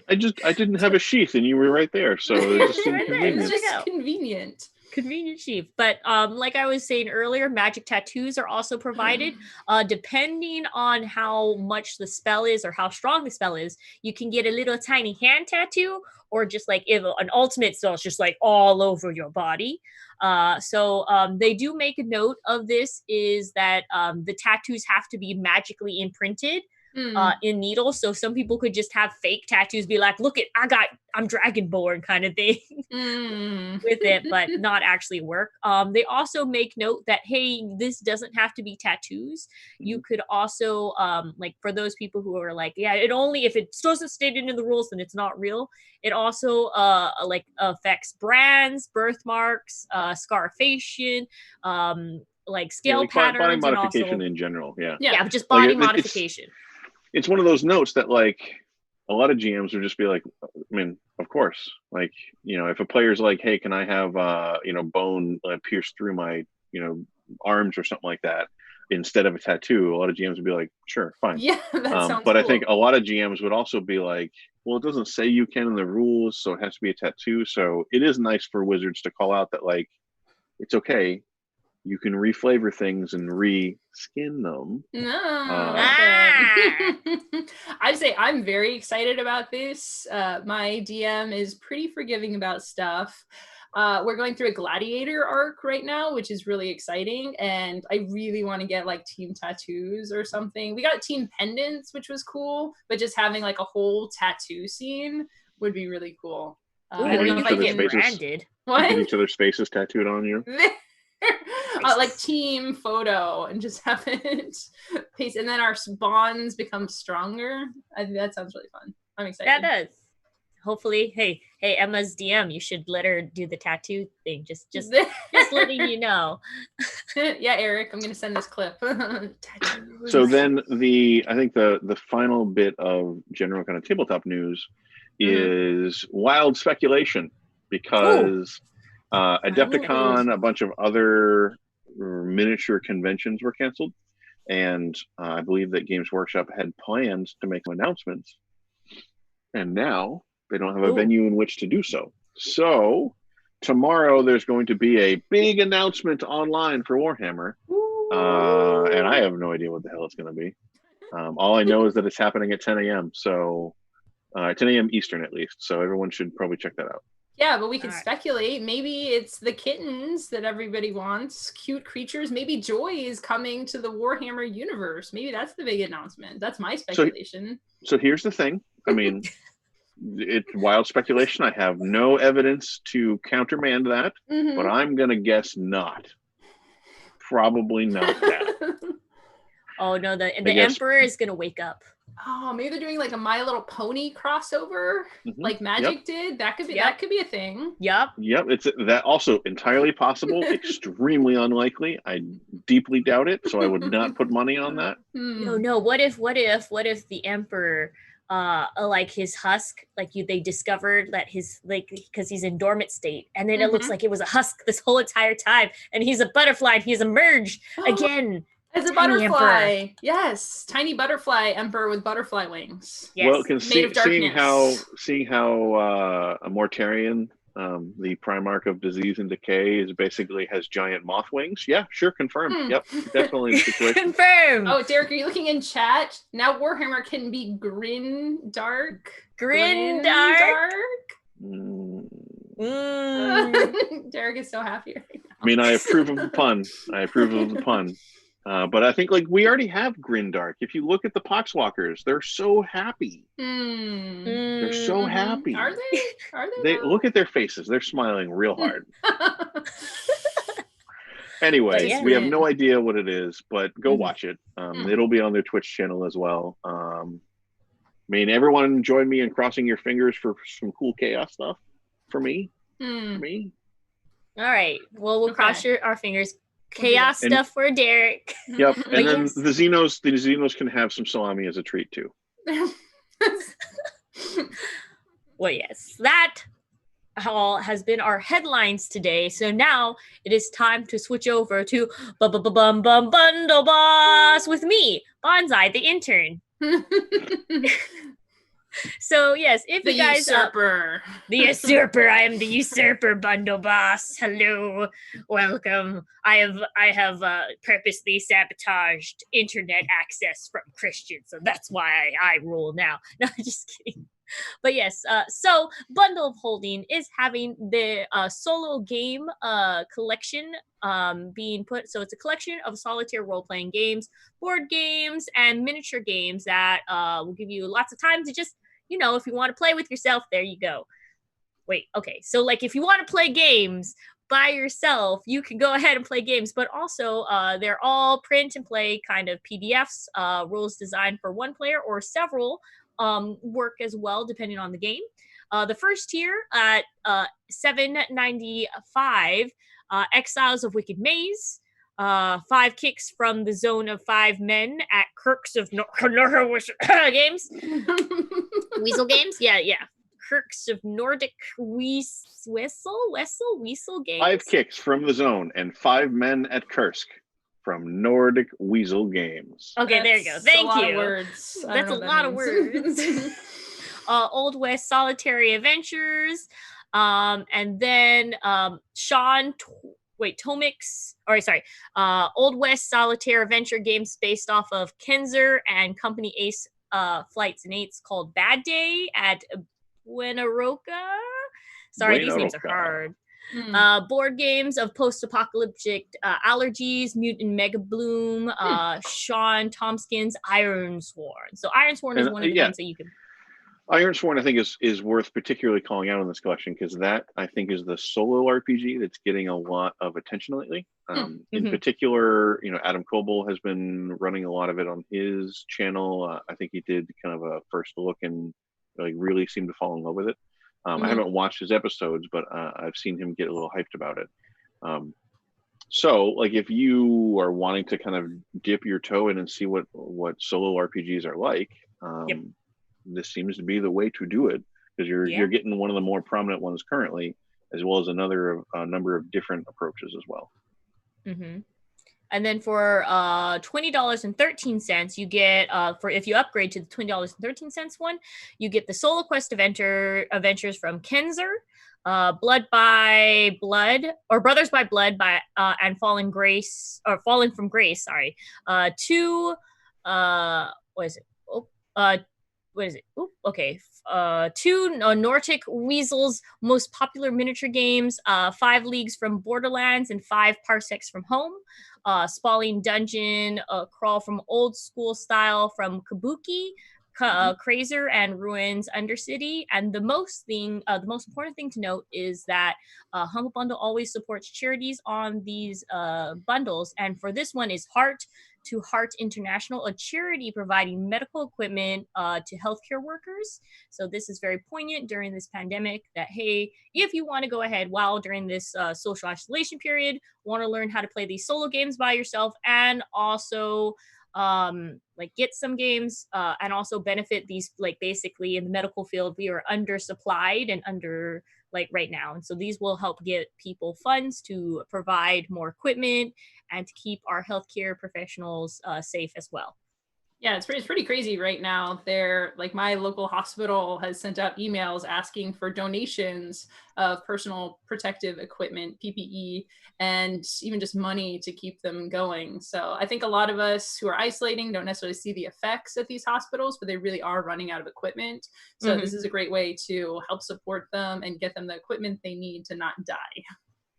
I didn't have a sheath, and you were right there, so it's just inconvenient. It's just convenient. Convenient sheath. But like I was saying earlier, magic tattoos are also provided. Depending on how much the spell is or how strong the spell is, you can get a little tiny hand tattoo, or just like if an ultimate spell is just like all over your body. So they do make a note of this, is that the tattoos have to be magically imprinted in needles. So some people could just have fake tattoos, be like, look, I'm dragonborn kind of thing with it, but not actually work. They also make note that, hey, this doesn't have to be tattoos. You could also, like, for those people who are like, yeah, it only, if it doesn't state into the rules, then it's not real. It also like affects brands, birthmarks, scarification, like scale patterns, body modification and also, in general. just body modification. It's one of those notes that, like, a lot of GMs would just be like, I mean, of course, like, you know, if a player's like, hey, can I have, you know, bone pierced through my, you know, arms or something like that instead of a tattoo, a lot of GMs would be like, sure, fine. Yeah, that sounds but cool. I think a lot of GMs would also be like, well, it doesn't say you can in the rules, so it has to be a tattoo. So it is nice for wizards to call out that, like, it's okay. You can reflavor things and re-skin them. I'd say I'm very excited about this. My DM is pretty forgiving about stuff. We're going through a gladiator arc right now, which is really exciting. And I really want to get like team tattoos or something. We got team pendants, which was cool, but just having like a whole tattoo scene would be really cool. I don't know if I get branded. What? Get each other's faces tattooed on you. Like team photo and just have it paste, and then our bonds become stronger. I think that sounds really fun. I'm excited. That does. Hopefully, hey, Emma's DM, you should let her do the tattoo thing. Just letting you know. Yeah, Eric, I'm gonna send this clip. So then I think the final bit of general kind of tabletop news is wild speculation, because Adepticon, a bunch of other miniature conventions were canceled, and I believe that Games Workshop had plans to make some announcements, and now they don't have a venue in which to do so. So tomorrow there's going to be a big announcement online for Warhammer, and I have no idea what the hell it's going to be. All I know is that it's happening at 10 a.m. So 10 a.m. Eastern at least. So everyone should probably check that out. Yeah, but we could speculate. Maybe it's the kittens that everybody wants, cute creatures. Maybe Joy is coming to the Warhammer universe. Maybe that's the big announcement. That's my speculation. So here's the thing. I mean, it's wild speculation. I have no evidence to countermand that, but I'm going to guess not. Probably not that. Oh, no, the Emperor is going to wake up. Oh, maybe they're doing like a My Little Pony crossover, like Magic did. That could be a thing. Yep. It's that also entirely possible. Extremely unlikely. I deeply doubt it. So I would not put money on that. No. What if the Emperor, like his husk, like they discovered that his, like, because he's in dormant state, and then it looks like it was a husk this whole entire time, and he's a butterfly, and he's emerged again. As a butterfly, emperor. Yes, tiny butterfly emperor with butterfly wings. Yes. Well, seeing how a Mortarian, the Primarch of Disease and Decay, has giant moth wings. Yeah, sure, confirmed. Yep, definitely the situation. Confirmed. Oh, Derek, are you looking in chat? Now Warhammer can be grin dark. Grin dark. Derek is so happy right now. I mean, I approve of the pun. But I think, like, we already have Grindark. If you look at the Poxwalkers, they're so happy. They're so happy. Are they? They look at their faces. They're smiling real hard. Anyway, we have no idea what it is, but go watch it. It'll be on their Twitch channel as well. I mean, everyone join me in crossing your fingers for some cool chaos stuff for me. For me. All right. Well, we'll cross our fingers. Chaos stuff for Derek. Yep, and then the Xenos can have some salami as a treat too. Well, yes, that all has been our headlines today. So now it is time to switch over to Bundle Boss with me, Bonsai, the intern. So yes, if the you guys usurper. The usurper, I am the usurper, Bundle Boss. Hello, welcome. I have purposely sabotaged internet access from Christians, so that's why I rule now. No, just kidding. But yes, so Bundle of Holding is having the solo game collection being put. So it's a collection of solitaire role-playing games, board games, and miniature games that will give you lots of time to just, if you want to play with yourself, there you go. Wait, okay. So like if you want to play games by yourself, you can go ahead and play games, but also they're all print and play kind of PDFs, rules designed for one player or several work as well, depending on the game. The first tier at $7.95, Exiles of Wicked Maze, 5 kicks from the Zone of 5 Men at Kirks of Games. Weasel Games? Yeah. Kirks of Nordic Weasel Games. 5 kicks from the Zone and 5 men at Kursk from Nordic Weasel Games. Okay, there you go. Thank you. Words. That's a lot of words. Old West Solitary Adventures, and then Tomic's, Old West Solitaire Adventure games based off of Kenzer and Company Ace Flights and Eights called Bad Day at Buenaroca. Sorry, these names are hard. Board games of post-apocalyptic allergies, Mutant Mega Bloom, Sean Tompkins' Ironsworn. So Ironsworn is one of the ones that you can. Ironsworn, I think, is worth particularly calling out in this collection because that, I think, is the solo RPG that's getting a lot of attention lately. In particular, Adam Coble has been running a lot of it on his channel. I think he did kind of a first look and really seemed to fall in love with it. I haven't watched his episodes, but I've seen him get a little hyped about it. So, if you are wanting to kind of dip your toe in and see what solo RPGs are like, this seems to be the way to do it because you're getting one of the more prominent ones currently, as well as a number of different approaches as well. And then for $20.13, you get if you upgrade to the $20.13 one, you get the Solo Quest Adventures from Kenzer, Blood by Blood or Brothers by Blood and Fallen from Grace. Two Nordic Weasel's most popular miniature games, 5 Leagues from Borderlands and 5 Parsecs from Home, Spalling Dungeon Crawl from Old School Style from Kabuki, Crazer and Ruins Undercity. And the most important thing to note is that Humble Bundle always supports charities on these bundles, and for this one is Heart to Heart International, a charity providing medical equipment to healthcare workers. So this is very poignant during this pandemic that, hey, if you want to go ahead while during this social isolation period, want to learn how to play these solo games by yourself and also get some games and also benefit these, basically in the medical field, we are undersupplied and under right now. And so these will help get people funds to provide more equipment and to keep our healthcare professionals safe as well. Yeah, it's pretty crazy right now. My local hospital has sent out emails asking for donations of personal protective equipment, PPE, and even just money to keep them going. So I think a lot of us who are isolating don't necessarily see the effects at these hospitals, but they really are running out of equipment. So this is a great way to help support them and get them the equipment they need to not die.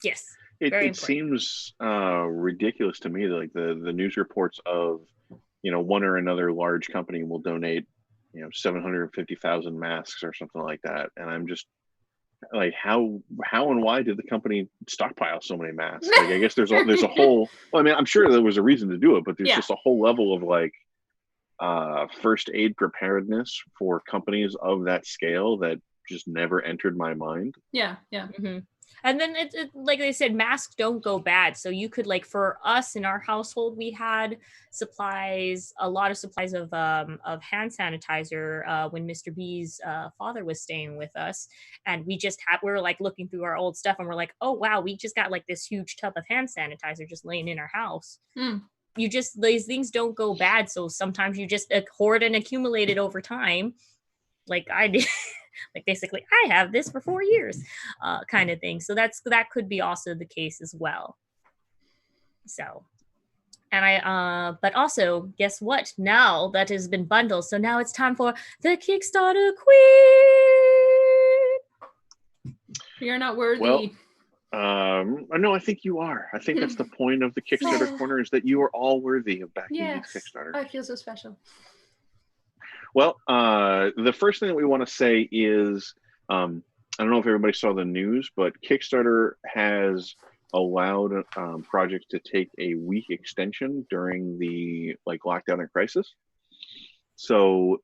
Yes. It seems ridiculous to me that the news reports of one or another large company will donate 750,000 masks or something like that, and I'm just how and why did the company stockpile so many masks? I guess there's a whole I'm sure there was a reason to do it, but there's just a whole level of first aid preparedness for companies of that scale that just never entered my mind. And then it like they said, masks don't go bad. So you could for us in our household, we had a lot of supplies of hand sanitizer when Mr. B's father was staying with us, and we were looking through our old stuff and we're like, oh wow, we just got this huge tub of hand sanitizer just laying in our house. These things don't go bad, so sometimes you just hoard and accumulate it over time, like I did. Basically, I have this for 4 years, kind of thing. So that could be also the case as well. So, and but also, guess what? Now that has been bundled, so now it's time for the Kickstarter Queen. We are not worthy. Well, no, I think you are. I think that's the point of the Kickstarter corner, is that you are all worthy of backing these Kickstarters. I feel so special. Well, the first thing that we want to say is, I don't know if everybody saw the news, but Kickstarter has allowed projects to take a week extension during the lockdown and crisis. So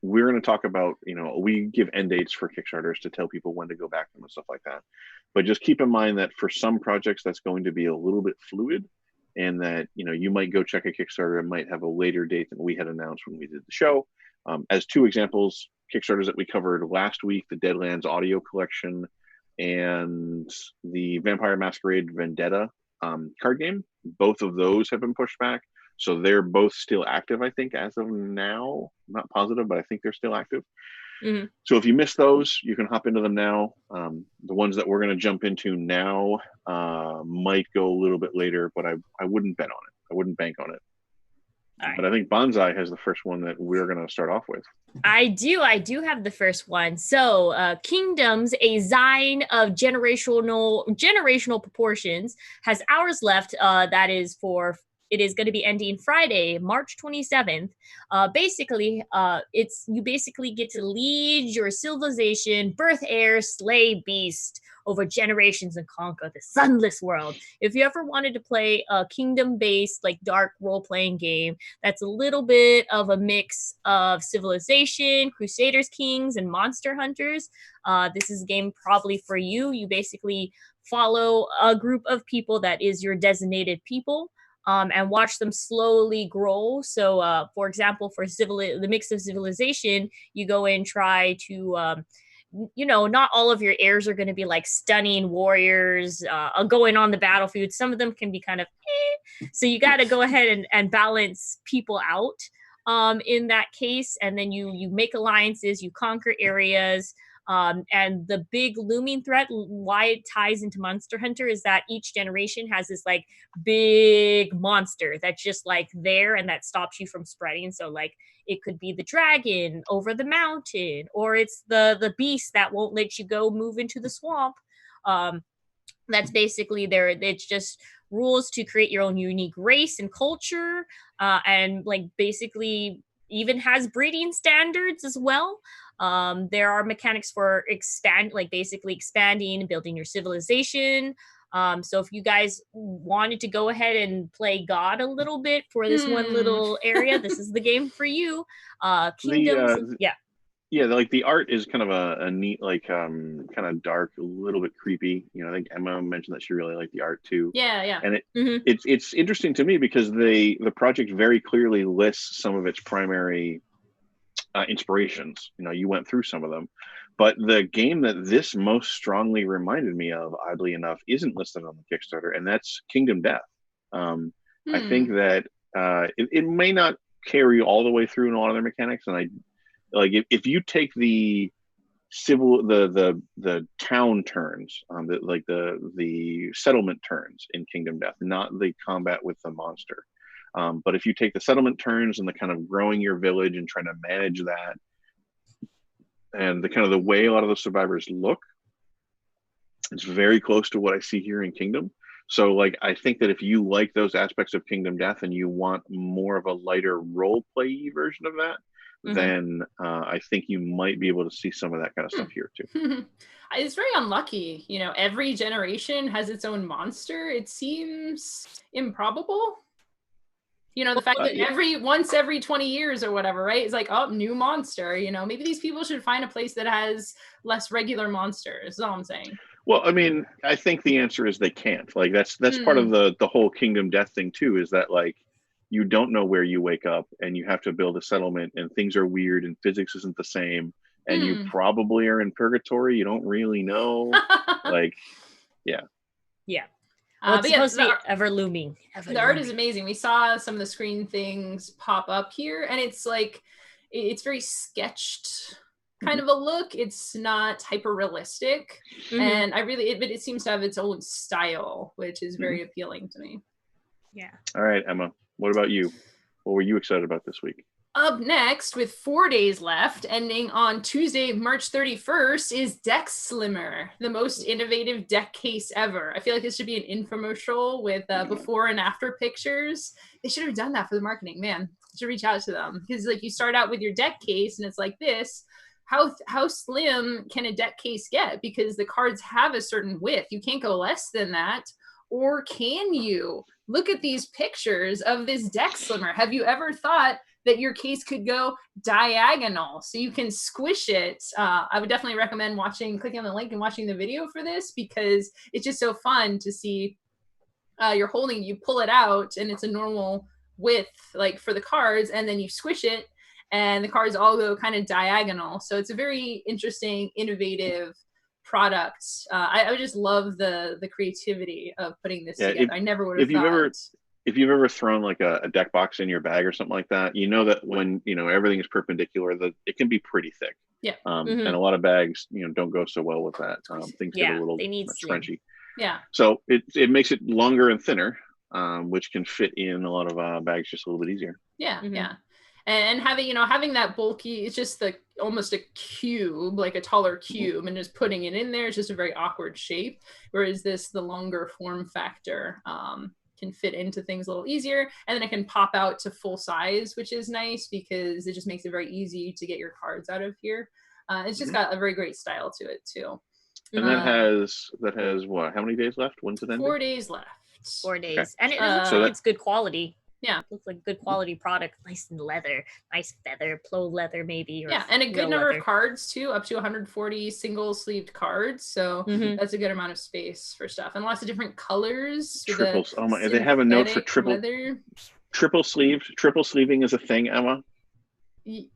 we're going to talk about, we give end dates for Kickstarters to tell people when to go back to them and stuff like that. But just keep in mind that for some projects, that's going to be a little bit fluid. And that, you might go check a Kickstarter and might have a later date than we had announced when we did the show. As 2 examples, Kickstarters that we covered last week, the Deadlands audio collection and the Vampire Masquerade Vendetta card game, both of those have been pushed back. So they're both still active, I think, as of now. I'm not positive, but I think they're still active. Mhm. So if you missed those, you can hop into them now. The ones that we're going to jump into now might go a little bit later, but I wouldn't bet on it. I wouldn't bank on it. All But right. I think Bonsai has the first one that we're going to start off with. I do have the first one. So Kingdoms, a Zine of generational proportions, has hours left. It is going to be ending Friday, March 27th. You basically get to lead your civilization, birth heir, slay beast over generations and conquer the sunless world. If you ever wanted to play a kingdom-based, like dark role-playing game that's a little bit of a mix of civilization, Crusaders, Kings, and Monster Hunters, this is a game probably for you. You basically follow a group of people that is your designated people. And watch them slowly grow. So, for example, for the mix of civilization, you go and try to, not all of your heirs are going to be like stunning warriors going on the battlefield. Some of them can be kind of, so you got to go ahead and balance people out in that case. And then you make alliances, you conquer areas. And the big looming threat, why it ties into Monster Hunter, is that each generation has this like big monster that's just like there and that stops you from spreading. So like it could be the dragon over the mountain, or it's the beast that won't let you go move into the swamp. That's basically there. It's just rules to create your own unique race and culture, and like basically even has breeding standards as well. There are mechanics for basically expanding and building your civilization. So if you guys wanted to go ahead and play God a little bit for this one little area, this is the game for you. Kingdoms, Yeah, like the art is kind of a neat, like kind of dark, a little bit creepy. I think Emma mentioned that she really liked the art too. Yeah. And it's interesting to me because the project very clearly lists some of its primary inspirations. You went through some of them, but the game that this most strongly reminded me of, oddly enough, isn't listed on the Kickstarter, and that's Kingdom Death. I think that it may not carry all the way through in a lot of their mechanics, and if you take the town turns, the settlement turns in Kingdom Death, not the combat with the monster. But if you take the settlement turns and the kind of growing your village and trying to manage that, and the kind of the way a lot of the survivors look, it's very close to what I see here in Kingdom. So like, I think that if you like those aspects of Kingdom Death and you want more of a lighter role play version of that, then I think you might be able to see some of that kind of stuff here too. It's very unlucky. Every generation has its own monster. It seems improbable. The fact that once every 20 years or whatever, right? It's like, oh, new monster. Maybe these people should find a place that has less regular monsters. Is all I'm saying. Well, I mean, I think the answer is they can't. Like that's part of the whole Kingdom Death thing too, is that like you don't know where you wake up and you have to build a settlement and things are weird and physics isn't the same and you probably are in purgatory. You don't really know. Well, it's supposed to be ever looming. The art is amazing. We saw some of the screen things pop up here, and it's like it's very sketched kind of a look. It's not hyper realistic, and it seems to have its own style, which is very appealing to me. Yeah. All right, Emma. What about you? What were you excited about this week? Up next, with 4 days left, ending on Tuesday, March 31st, is Deck Slimmer, the most innovative deck case ever. I feel like this should be an infomercial with before and after pictures. They should have done that for the marketing, man. I should reach out to them, because like you start out with your deck case and it's like this. How slim can a deck case get? Because the cards have a certain width. You can't go less than that. Or can you? Look at these pictures of this Deck Slimmer. Have you ever thought that your case could go diagonal so you can squish it? I would definitely recommend clicking on the link and watching the video for this, because it's just so fun to see you pull it out and it's a normal width like for the cards, and then you squish it and the cards all go kind of diagonal. So it's a very interesting, innovative product. I would just love the creativity of putting this together. I never would have thought. if you've ever thrown like a deck box in your bag or something like that, you know that when everything is perpendicular, that it can be pretty thick. Yeah. And a lot of bags don't go so well with that. Things get a little they need scrunchy. Yeah. So it makes it longer and thinner, which can fit in a lot of bags just a little bit easier. Yeah. Yeah. And having that bulky, it's just almost a cube, like a taller cube, and just putting it in there is just a very awkward shape. Whereas the longer form factor can fit into things a little easier, and then it can pop out to full size, which is nice because it just makes it very easy to get your cards out of here. It's just got a very great style to it too. And that has what? How many days left? When's it ending? 4 days left. 4 days, okay. And it looks like it's good quality. Yeah, it looks like good quality product, nice feather, plow leather maybe. Or and a good number of cards too, up to 140 single-sleeved cards. So that's a good amount of space for stuff, and lots of different colors. Triples. Oh my! They have a note for triple sleeved. Triple sleeving is a thing, Emma.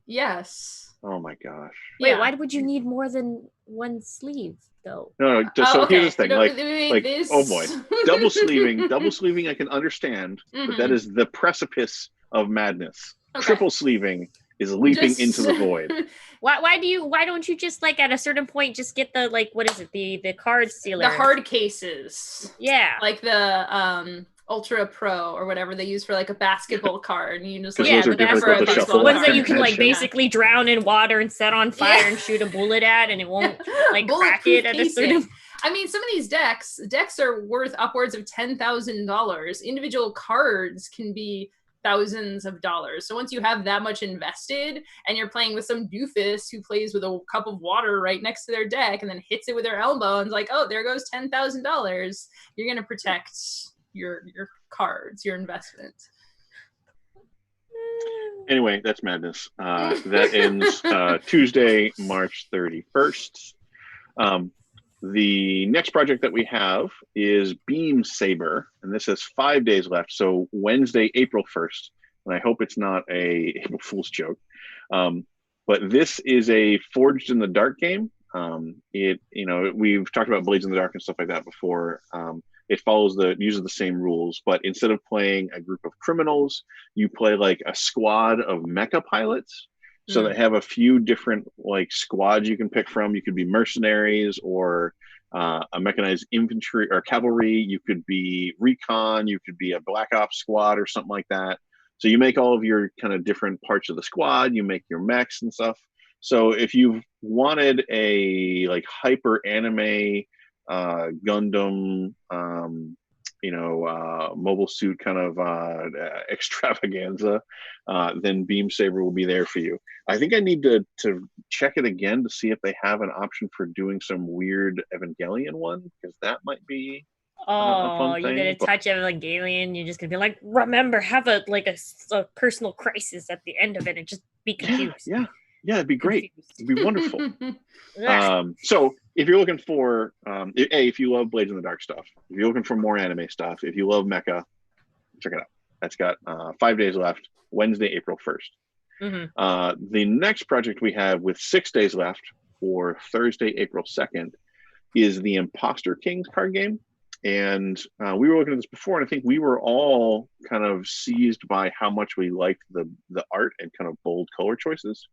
Yes. Oh my gosh. Wait, why would you need more than one sleeve though? No. So here's the thing. Oh boy, double sleeving I can understand, but that is the precipice of madness. Okay. Triple sleeving is leaping into the void. Why don't you just at a certain point just get the what is it, the card sealer, the hard cases? Yeah, like the Ultra Pro or whatever they use for a basketball card, and you just the ones that you can basically drown in water and set on fire and shoot a bullet at, and it won't crack it at a certain. I mean, some of these decks are worth upwards of $10,000. Individual cards can be thousands of dollars. So once you have that much invested, and you're playing with some doofus who plays with a cup of water right next to their deck, and then hits it with their elbow, and is like, oh, there goes $10,000. You're gonna protect your cards, your investment. Anyway, that's madness. That ends Tuesday, March 31st. The next project that we have is Beam Saber, and this has 5 days left. So Wednesday, April 1st, and I hope it's not a April Fool's joke. But this is a Forged in the Dark game. We've talked about Blades in the Dark and stuff like that before. It uses the same rules, but instead of playing a group of criminals, you play a squad of mecha pilots. So they have a few different squads you can pick from. You could be mercenaries or a mechanized infantry or cavalry. You could be recon. You could be a black ops squad or something like that. So you make all of your kind of different parts of the squad. You make your mechs and stuff. So if you wanted a hyper anime Gundam, mobile suit kind of extravaganza, then Beam Saber will be there for you. I think I need to check it again to see if they have an option for doing some weird Evangelion one, because that might be a fun thing. You're gonna touch Evangelion, you're just gonna be remember, have a personal crisis at the end of it and just be confused. Yeah, it'd be great. It'd be wonderful. So if you're looking for, if you love Blades in the Dark stuff, if you're looking for more anime stuff, if you love mecha, check it out. That's got 5 days left, Wednesday, April 1st. The next project we have with 6 days left, for Thursday, April 2nd, is the Imposter Kings card game. And we were looking at this before, and I think we were all kind of seized by how much we liked the art and kind of bold color choices.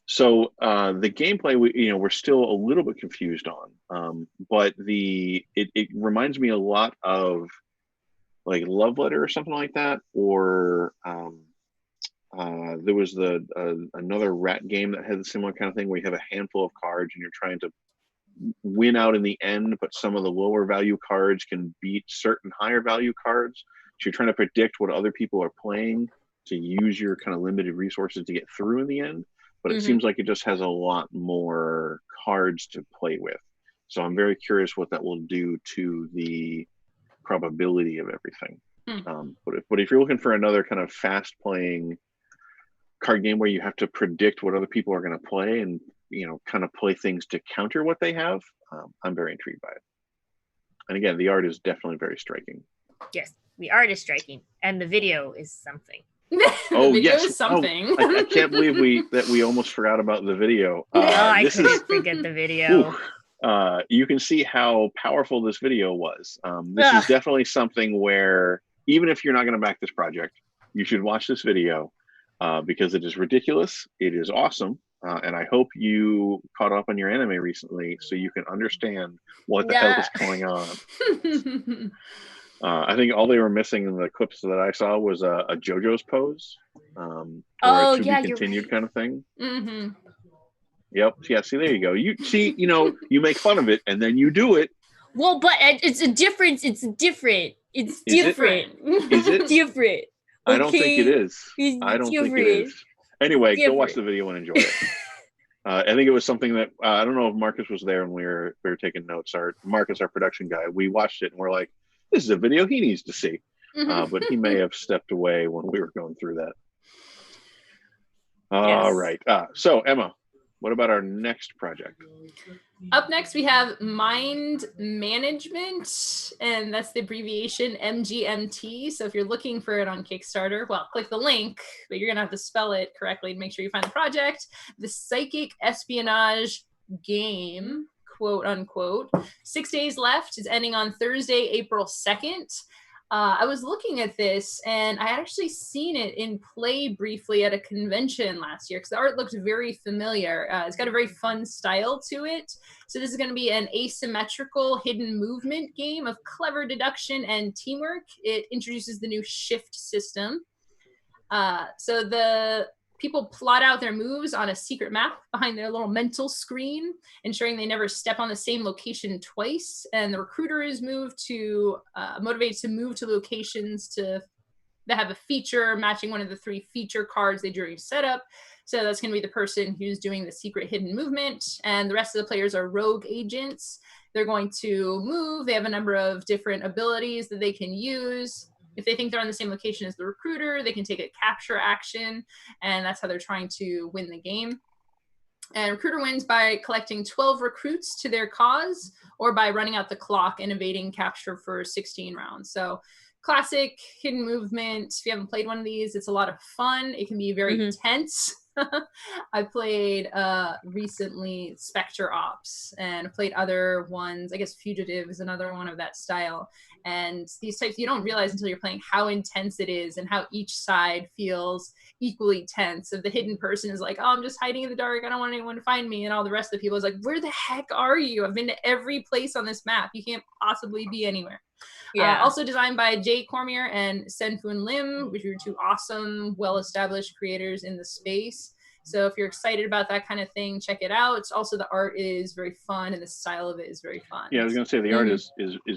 So the gameplay, we're still a little bit confused on, but it reminds me a lot of Love Letter or something like that, or there was another rat game that had a similar kind of thing where you have a handful of cards and you're trying to win out in the end, but some of the lower value cards can beat certain higher value cards. So you're trying to predict what other people are playing to use your kind of limited resources to get through in the end. But it seems like it just has a lot more cards to play with. So I'm very curious what that will do to the probability of everything. But if you're looking for another kind of fast playing card game where you have to predict what other people are going to play and kind of play things to counter what they have, I'm very intrigued by it. And again, the art is definitely very striking. Yes, the art is striking, and the video is something. Oh, yes, is something. Oh, I can't believe we almost forgot about the video. I couldn't forget the video. you can see how powerful this video was. This is definitely something where, even if you're not going to back this project, you should watch this video because it is ridiculous. It is awesome. And I hope you caught up on your anime recently so you can understand what the hell is going on. I think all they were missing in the clips that I saw was a JoJo's pose, or a to be continued kind of thing. Mm-hmm. Yep. Yeah. See, there you go. You see, you make fun of it and then you do it. Well, but it's a difference. It's different. It's different. Is it different? I don't think it is. It's I don't different. think it is. Anyway, Different. go watch the video and enjoy it. I think it was something that I don't know if Marcus was there when we were taking notes. Marcus, our production guy, we watched it and we're like, this is a video he needs to see. But he may have stepped away when we were going through that. All right. So Emma, what about our next project? Up next, we have Mind Management, and that's the abbreviation MGMT. So if you're looking for it on Kickstarter, well, click the link, but you're going to have to spell it correctly to make sure you find the project. The Psychic Espionage Game, quote unquote. 6 days left. It's ending on Thursday, April 2nd. I was looking at this and I had actually seen it in play briefly at a convention last year because the art looked very familiar. It's got a very fun style to it. So this is going to be an asymmetrical hidden movement game of clever deduction and teamwork. It introduces the new shift system. So the people plot out their moves on a secret map behind their little mental screen, ensuring they never step on the same location twice. And the recruiter is motivated to move to locations that have a feature matching one of the 3 feature cards they drew set up. So that's going to be the person who's doing the secret hidden movement. And the rest of the players are rogue agents. They're going to move. They have a number of different abilities that they can use. If they think they're on the same location as the recruiter, they can take a capture action, and that's how they're trying to win the game. And recruiter wins by collecting 12 recruits to their cause or by running out the clock and evading capture for 16 rounds. So classic hidden movement. If you haven't played one of these, it's a lot of fun. It can be very tense. I played recently Spectre Ops and played other ones. I guess Fugitive is another one of that style. And these types, you don't realize until you're playing how intense it is and how each side feels equally tense. If the hidden person is like, oh, I'm just hiding in the dark, I don't want anyone to find me, and all the rest of the people is like, where the heck are you? I've been to every place on this map. You can't possibly be anywhere. Yeah. Also designed by Jay Cormier and Senfun Lim, which are 2 awesome, well-established creators in the space. So if you're excited about that kind of thing, check it out. Also, the art is very fun and the style of it is very fun. Yeah, I was going to say the art is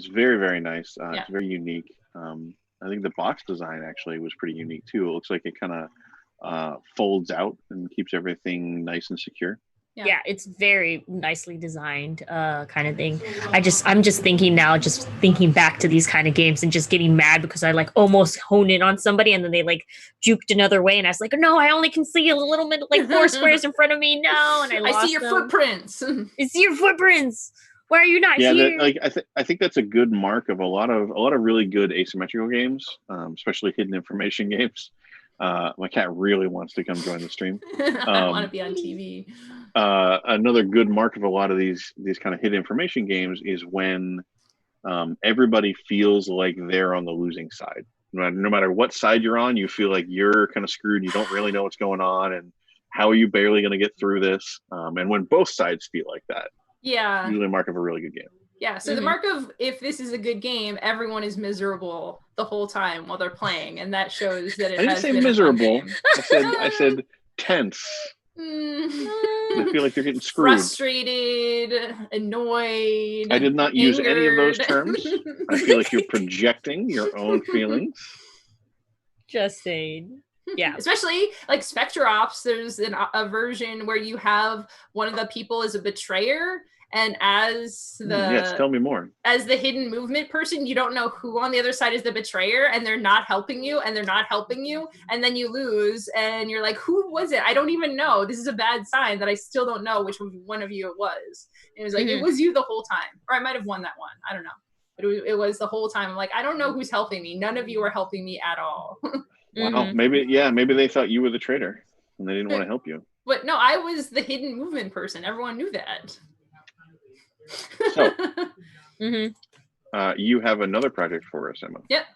very, very nice. It's very unique. I think the box design actually was pretty unique too. It looks like it kind of folds out and keeps everything nice and secure. Yeah, it's very nicely designed kind of thing. I'm just thinking now, just thinking back to these kind of games and just getting mad because I like almost honed in on somebody and then they like juked another way and I was like, no, I only can see a little bit, like 4 squares in front of me. No, and I lost I see your footprints. I see your footprints. Why are you not here? I think that's a good mark of a lot of really good asymmetrical games, especially hidden information games. My cat really wants to come join the stream. I want to be on TV. Another good mark of a lot of these kind of hidden information games is when everybody feels like they're on the losing side. No matter what side you're on, you feel like you're kind of screwed. You don't really know what's going on, and how are you barely going to get through this? And when both sides feel like that, usually a mark of a really good game. Yeah, so the mark of if this is a good game, everyone is miserable the whole time while they're playing, and that shows that it has been I didn't say miserable. I said tense. I feel like you're getting screwed. Frustrated, annoyed. I did not use any of those terms. I feel like you're projecting your own feelings. Just saying. Yeah. Especially like Spectre Ops, there's a version where you have one of the people is a betrayer. And as tell me more. As the hidden movement person, you don't know who on the other side is the betrayer, and they're not helping you, and and then you lose, and you're like, who was it? I don't even know. This is a bad sign that I still don't know which one of you it was. And it was like, it was you the whole time, or I might have won that one. I don't know, but it was the whole time. I'm like, I don't know who's helping me. None of you are helping me at all. Wow, maybe they thought you were the traitor, and they didn't want to help you. But no, I was the hidden movement person. Everyone knew that. So, Mm-hmm. you have another project for us, Emma. Yep.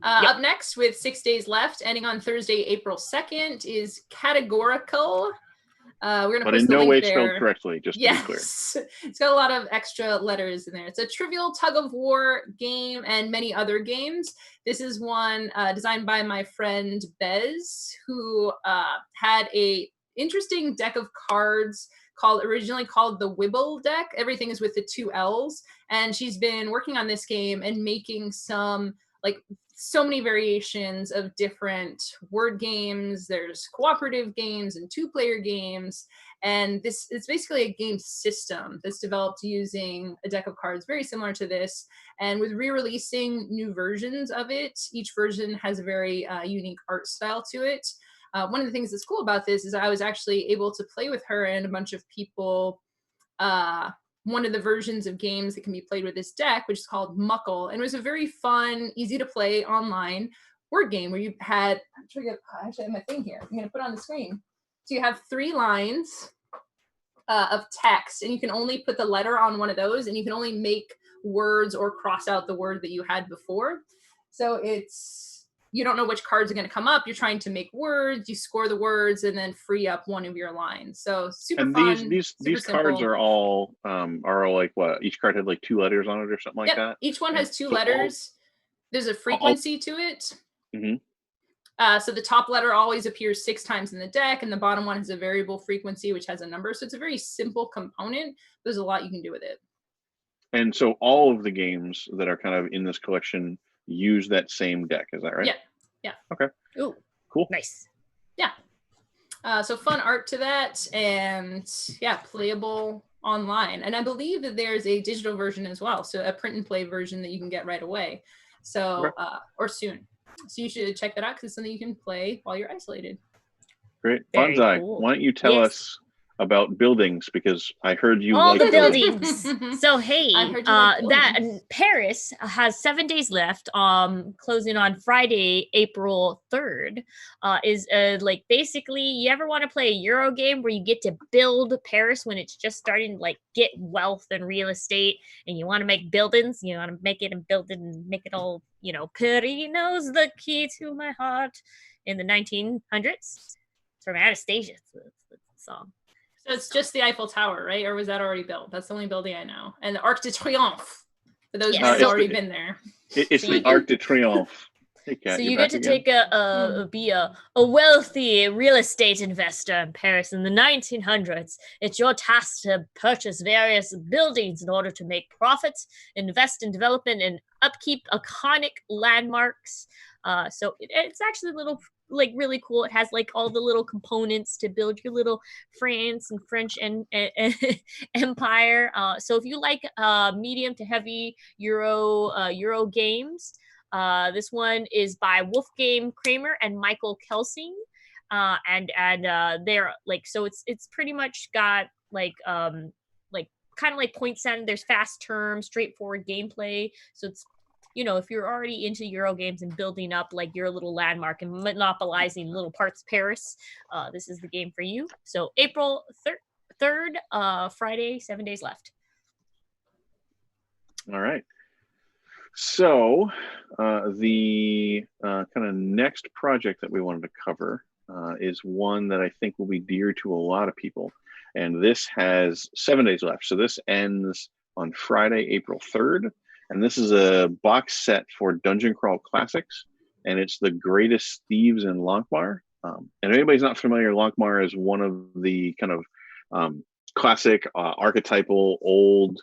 Yep. Up next, with 6 days left, ending on Thursday, April 2nd, is Categorical. We're going to But post in the no link way there. spelled correctly, just to be clear. Yes, it's got a lot of extra letters in there. It's a trivial tug-of-war game and many other games. This is one designed by my friend Bez, who had a interesting deck of cards originally called the Wibble deck. Everything is with the 2 L's, and she's been working on this game and making some so many variations of different word games. There's cooperative games and 2-player games. And it's basically a game system that's developed using a deck of cards very similar to this. And with re-releasing new versions of it, each version has a very unique art style to it. One of the things that's cool about this is I was actually able to play with her and a bunch of people one of the versions of games that can be played with this deck, which is called Muckle. And it was a very fun, easy to play online word game where you had, I actually have my thing here. I'm going to put it on the screen. So you have 3 lines of text, and you can only put the letter on one of those, and you can only make words or cross out the word that you had before. So you don't know which cards are going to come up. You're trying to make words. You score the words and then free up one of your lines. So super fun. And these cards are all like what? Each card had like 2 letters on it or something like that. Each one has 2 letters. There's a frequency to it. Mm-hmm. So the top letter always appears 6 times in the deck, and the bottom one has a variable frequency, which has a number. So it's a very simple component. There's a lot you can do with it. And so all of the games that are kind of in this collection use that same deck. Is that right? Yeah. Okay. Ooh, cool. Nice. Yeah. So fun art to that, and playable online. And I believe that there's a digital version as well. So a print and play version that you can get right away. So, or soon. So you should check that out because it's something you can play while you're isolated. Great. Very Bonsai, cool. why don't you tell us about buildings, because I heard you all like the buildings. So hey, that Paris has 7 days left. Closing on Friday, April 3rd. Is like basically, you ever want to play a Euro game where you get to build Paris when it's just starting to get wealth and real estate, and you want to make buildings, you want to make it and build it and make it all, Paris knows the key to my heart in the 1900s. It's from Anastasia. It's the song. So it's just the Eiffel Tower, right? Or was that already built? That's the only building I know. And the Arc de Triomphe, for those who have already been there. It's the Arc de Triomphe. So you get to take be a wealthy real estate investor in Paris in the 1900s. It's your task to purchase various buildings in order to make profits, invest in development, and upkeep iconic landmarks. So it's actually a little really cool. It has all the little components to build your little France and French and empire. So if you like medium to heavy Euro games, this one is by Wolfgang Kramer and Michael Kelsing, and they're so it's pretty much got kind of like point sound. There's fast terms, straightforward gameplay. So it's if you're already into Euro games and building up your little landmark and monopolizing little parts of Paris, this is the game for you. So April 3rd, Friday, 7 days left. All right. So the kind of next project that we wanted to cover is one that I think will be dear to a lot of people. And this has 7 days left. So this ends on Friday, April 3rd. And this is a box set for Dungeon Crawl Classics, and it's the Greatest Thieves in Lankhmar. And if anybody's not familiar, Lankhmar is one of the kind of classic, archetypal, old,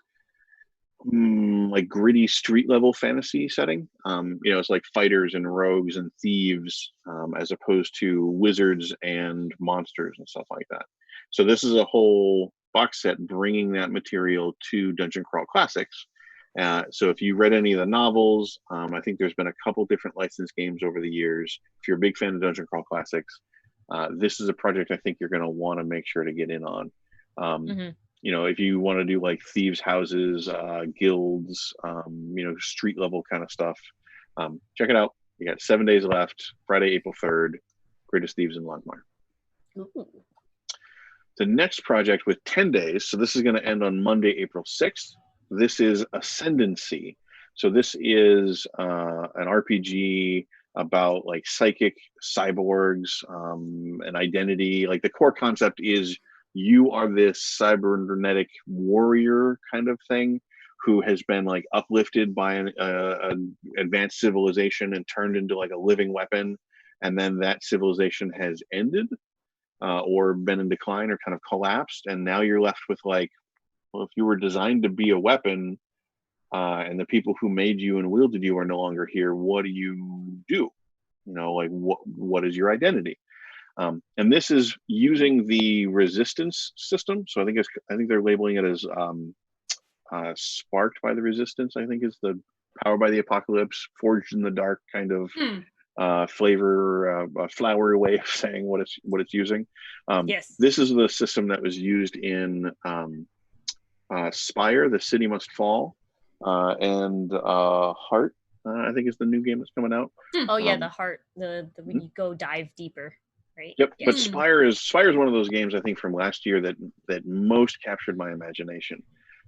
gritty street level fantasy setting. It's like fighters and rogues and thieves, as opposed to wizards and monsters and stuff like that. So this is a whole box set bringing that material to Dungeon Crawl Classics. So if you read any of the novels, I think there's been a couple different licensed games over the years. If you're a big fan of Dungeon Crawl Classics, this is a project I think you're going to want to make sure to get in on. If you want to do thieves' houses, guilds, street level kind of stuff, check it out. You got 7 days left. Friday, April 3rd, Greatest Thieves in Lankhmar. The next project with 10 days, so this is going to end on Monday, April 6th. this is Ascendancy. So this is an RPG about like psychic cyborgs, and identity. Like the core concept is you are this cybernetic warrior kind of thing who has been like uplifted by an advanced civilization and turned into like a living weapon, and then that civilization has ended or been in decline or kind of collapsed, and now you're left with like, well, if you were designed to be a weapon and the people who made you and wielded you are no longer here, what do you do? You know, like what is your identity? And this is using the resistance system. So I think they're labeling it as sparked by the resistance. I think is the powered by the apocalypse, forged in the dark kind of flavor, flowery way of saying what it's using. Yes. This is the system that was used in Spire, The City Must Fall, and Heart. I think is the new game that's coming out. Oh yeah, the Heart, the when you go dive deeper, right? Yep. Yeah. But Spire is one of those games I think from last year that most captured my imagination,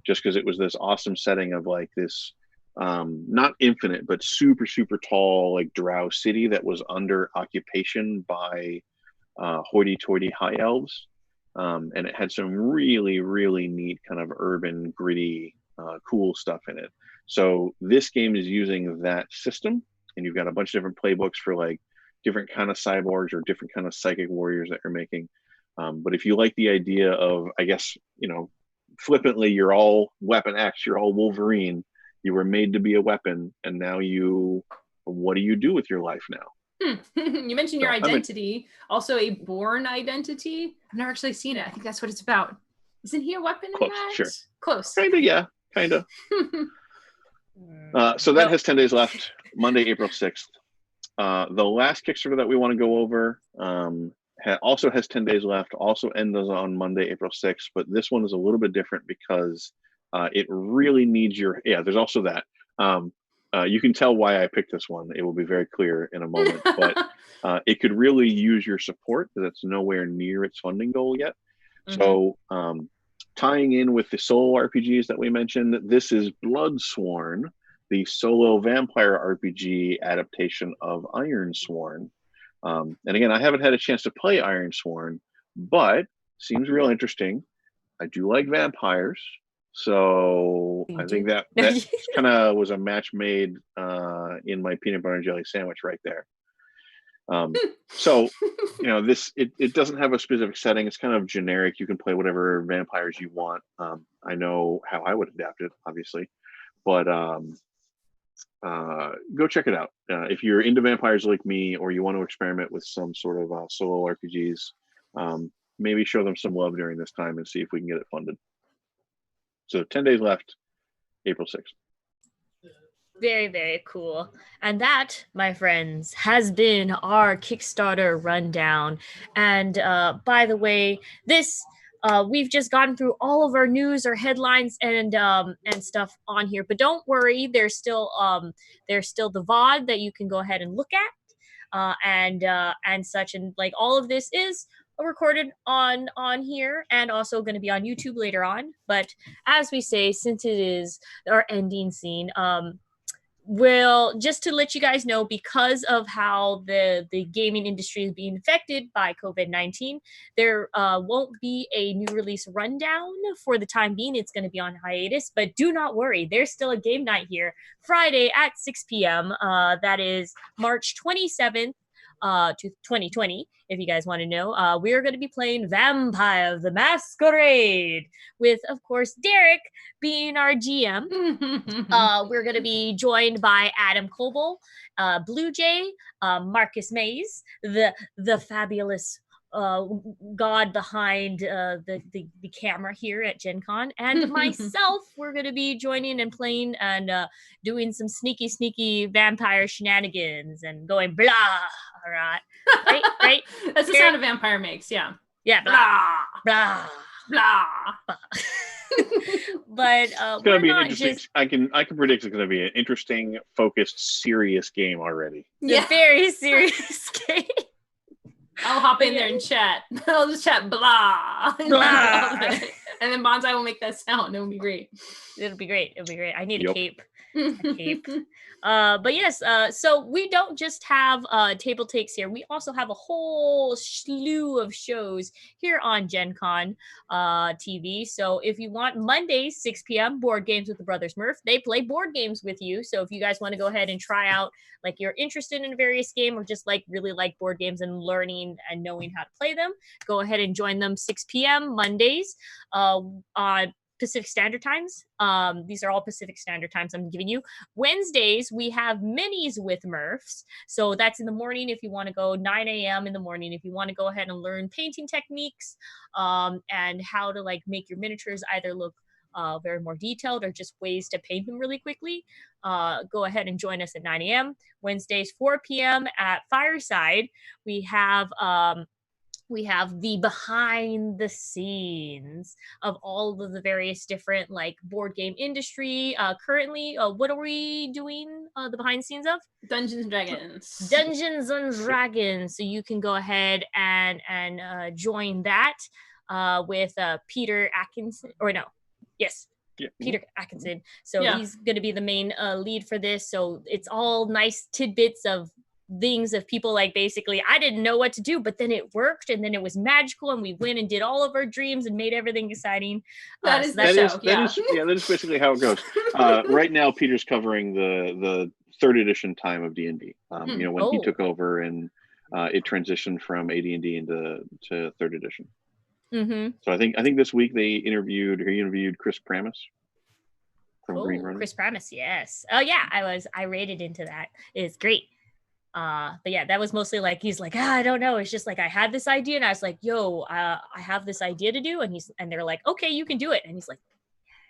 just because it was this awesome setting of like this not infinite but super tall like drow city that was under occupation by hoity-toity high elves, and it had some really neat kind of urban gritty cool stuff in it. So this game is using that system, and you've got a bunch of different playbooks for like different kind of cyborgs or different kind of psychic warriors that you're making. But if you like the idea of, I guess, you know, flippantly, you're all Weapon X, you're all Wolverine, you were made to be a weapon, and now what do you do with your life now? You mentioned your identity, also a born identity. I've never actually seen it. I think that's what it's about. Isn't he a weapon in that? Sure. Close. Kinda, yeah. Kinda. So that has 10 days left, Monday, April 6th. The last Kickstarter that we want to go over also has 10 days left, also ends on Monday, April 6th, but this one is a little bit different because it really needs there's also that. You can tell why I picked this one. It will be very clear in a moment, but it could really use your support because it's nowhere near its funding goal yet. Mm-hmm. So tying in with the solo RPGs that we mentioned, this is Bloodsworn, the solo vampire RPG adaptation of Ironsworn. And again, I haven't had a chance to play Ironsworn, but seems real interesting. I do like vampires. So I think that kind of was a match made in my peanut butter and jelly sandwich right there. So, you know, it doesn't have a specific setting. It's kind of generic. You can play whatever vampires you want. I know how I would adapt it, obviously, but go check it out. If you're into vampires like me, or you want to experiment with some sort of solo RPGs, maybe show them some love during this time and see if we can get it funded. So 10 days left, April 6th. Very cool. And that, my friends, has been our Kickstarter rundown. And by the way, this we've just gotten through all of our news, our headlines, and stuff on here. But don't worry, there's still the VOD that you can go ahead and look at, and such. And like all of this is recorded on here and also going to be on YouTube later on. But as we say, since it is our ending scene, well, just to let you guys know, because of how the gaming industry is being affected by COVID-19, there won't be a new release rundown for the time being. It's going to be on hiatus, but do not worry. There's still a game night here Friday at 6 p.m. That is March 27th. To 2020, if you guys want to know. We're going to be playing Vampire the Masquerade with, of course, Derek being our GM. We're going to be joined by Adam Coble, Blue Jay, Marcus Mays, the fabulous god behind the camera here at Gen Con, and myself. We're going to be joining and playing and doing some sneaky vampire shenanigans and going blah. All right. That's the sound a vampire makes. Yeah, blah. But it's gonna be an interesting. I can predict it's gonna be an interesting, focused, serious game already. Yeah, very serious game. I'll hop in there and chat. I'll just chat blah. Blah. And then Bonsai will make that sound. It'll be great. It'll be great. I need Yep. a cape. But yes, so we don't just have TableTakes here. We also have a whole slew of shows here on Gen Con TV. So if you want Mondays, 6 p.m., Board Games with the Brothers Murph, they play board games with you. So if you guys want to go ahead and try out, like you're interested in a various game or just like really like board games and learning and knowing how to play them, go ahead and join them 6 p.m. Mondays on Pacific Standard Times. These are all Pacific Standard Times I'm giving you. Wednesdays, we have minis with Murphs. So that's in the morning if you want to go 9 a.m. in the morning. If you want to go ahead and learn painting techniques and how to like make your miniatures either look very more detailed or just ways to paint them really quickly, go ahead and join us at 9 a.m. Wednesdays, 4 p.m. at Fireside. We have the behind the scenes of all of the various different like board game industry. Currently, what are we doing the behind the scenes of? Dungeons and Dragons. Dungeons and Dragons. So you can go ahead and join that with Peter Atkinson, or no, yes. Yeah. Peter Atkinson. So Yeah. he's going to be the main lead for this. So it's all nice tidbits of things of people like basically I didn't know what to do, but then it worked and then it was magical and we went and did all of our dreams and made everything exciting. That is so the show. that is basically how it goes. Right now, Peter's covering the third edition time of D&D. You know, when he took over and it transitioned from AD&D into third edition. Mm-hmm. So I think this week he interviewed Chris Pramis from Green Runner. Chris Pramis, yes. Oh yeah, I rated into that. It's great. But yeah, that was mostly like he's like, I don't know. It's just like I had this idea and I was like, yo, I have this idea to do, and they're like, okay, you can do it, and he's like,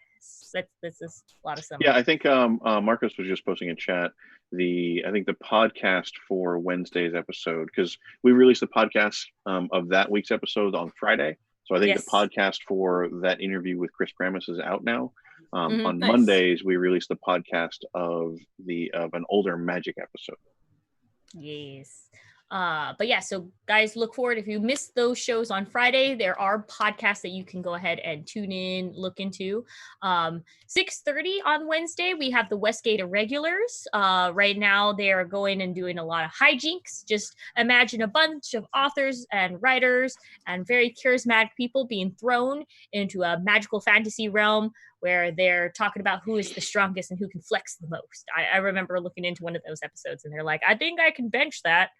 yes, that's a lot of stuff. Yeah, I think Marcus was just posting in chat the podcast for Wednesday's episode, because we released the podcast of that week's episode on Friday. So I think the podcast for that interview with Chris Pramis is out now. On Nice. Mondays, we released the podcast of an older Magic episode. Yes. But yeah, so guys, look forward. If you missed those shows on Friday, there are podcasts that you can go ahead and tune in, look into. 6:30 on Wednesday, we have the Westgate Irregulars. Right now, they are going and doing a lot of hijinks. Just imagine a bunch of authors and writers and very charismatic people being thrown into a magical fantasy realm where they're talking about who is the strongest and who can flex the most. I remember looking into one of those episodes and they're like, I think I can bench that.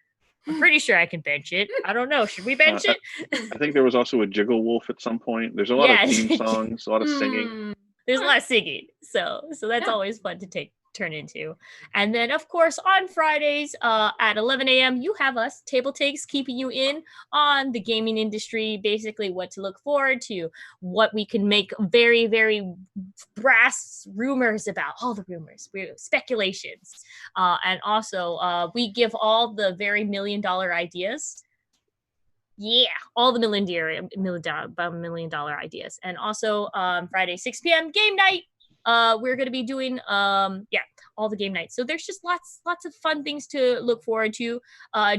I'm pretty sure I can bench it. I don't know. Should we bench it? I think there was also a Jiggle Wolf at some point. There's a lot of theme songs, a lot of singing. There's a lot of singing. So that's always fun to turn into. And then, of course, on Fridays at 11 a.m., you have us, TableTakes, keeping you in on the gaming industry, basically what to look forward to, what we can make very, very brass rumors about, all the rumors, speculations. And also, we give all the very $1 million ideas. Yeah, all the $1 million ideas. And also, Friday, 6 p.m., game night. We're going to be doing all the game nights. So there's just lots of fun things to look forward to.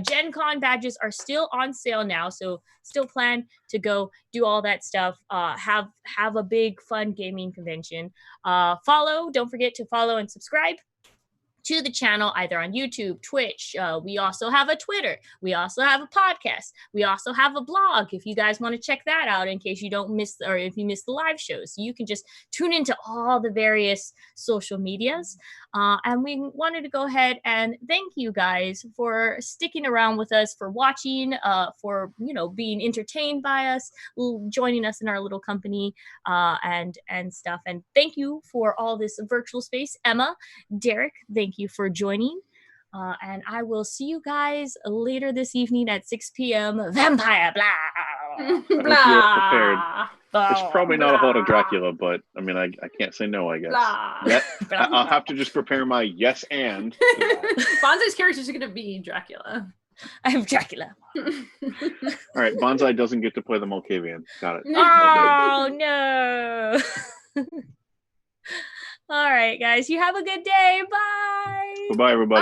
Gen Con badges are still on sale now, so still plan to go do all that stuff. Have a big fun gaming convention. Don't forget to follow and subscribe to the channel either on YouTube, Twitch. We also have a Twitter. We also have a podcast. We also have a blog if you guys want to check that out in case you don't miss, or if you miss the live shows. So you can just tune into all the various social medias. And we wanted to go ahead and thank you guys for sticking around with us, for watching, for being entertained by us, joining us in our little company and stuff. And thank you for all this virtual space. Emma, Derek, thank you for joining. And I will see you guys later this evening at 6 p.m. Vampire blah. Blah. Prepared. It's probably not a lot of Dracula, but I mean, I can't say no, I guess. I'll have to just prepare my yes and. Bonsai's character is going to be Dracula. I'm Dracula. All right, Bonsai doesn't get to play the Malkavian. Got it. Oh, no. All right, guys. You have a good day. Bye. Bye-bye, everybody.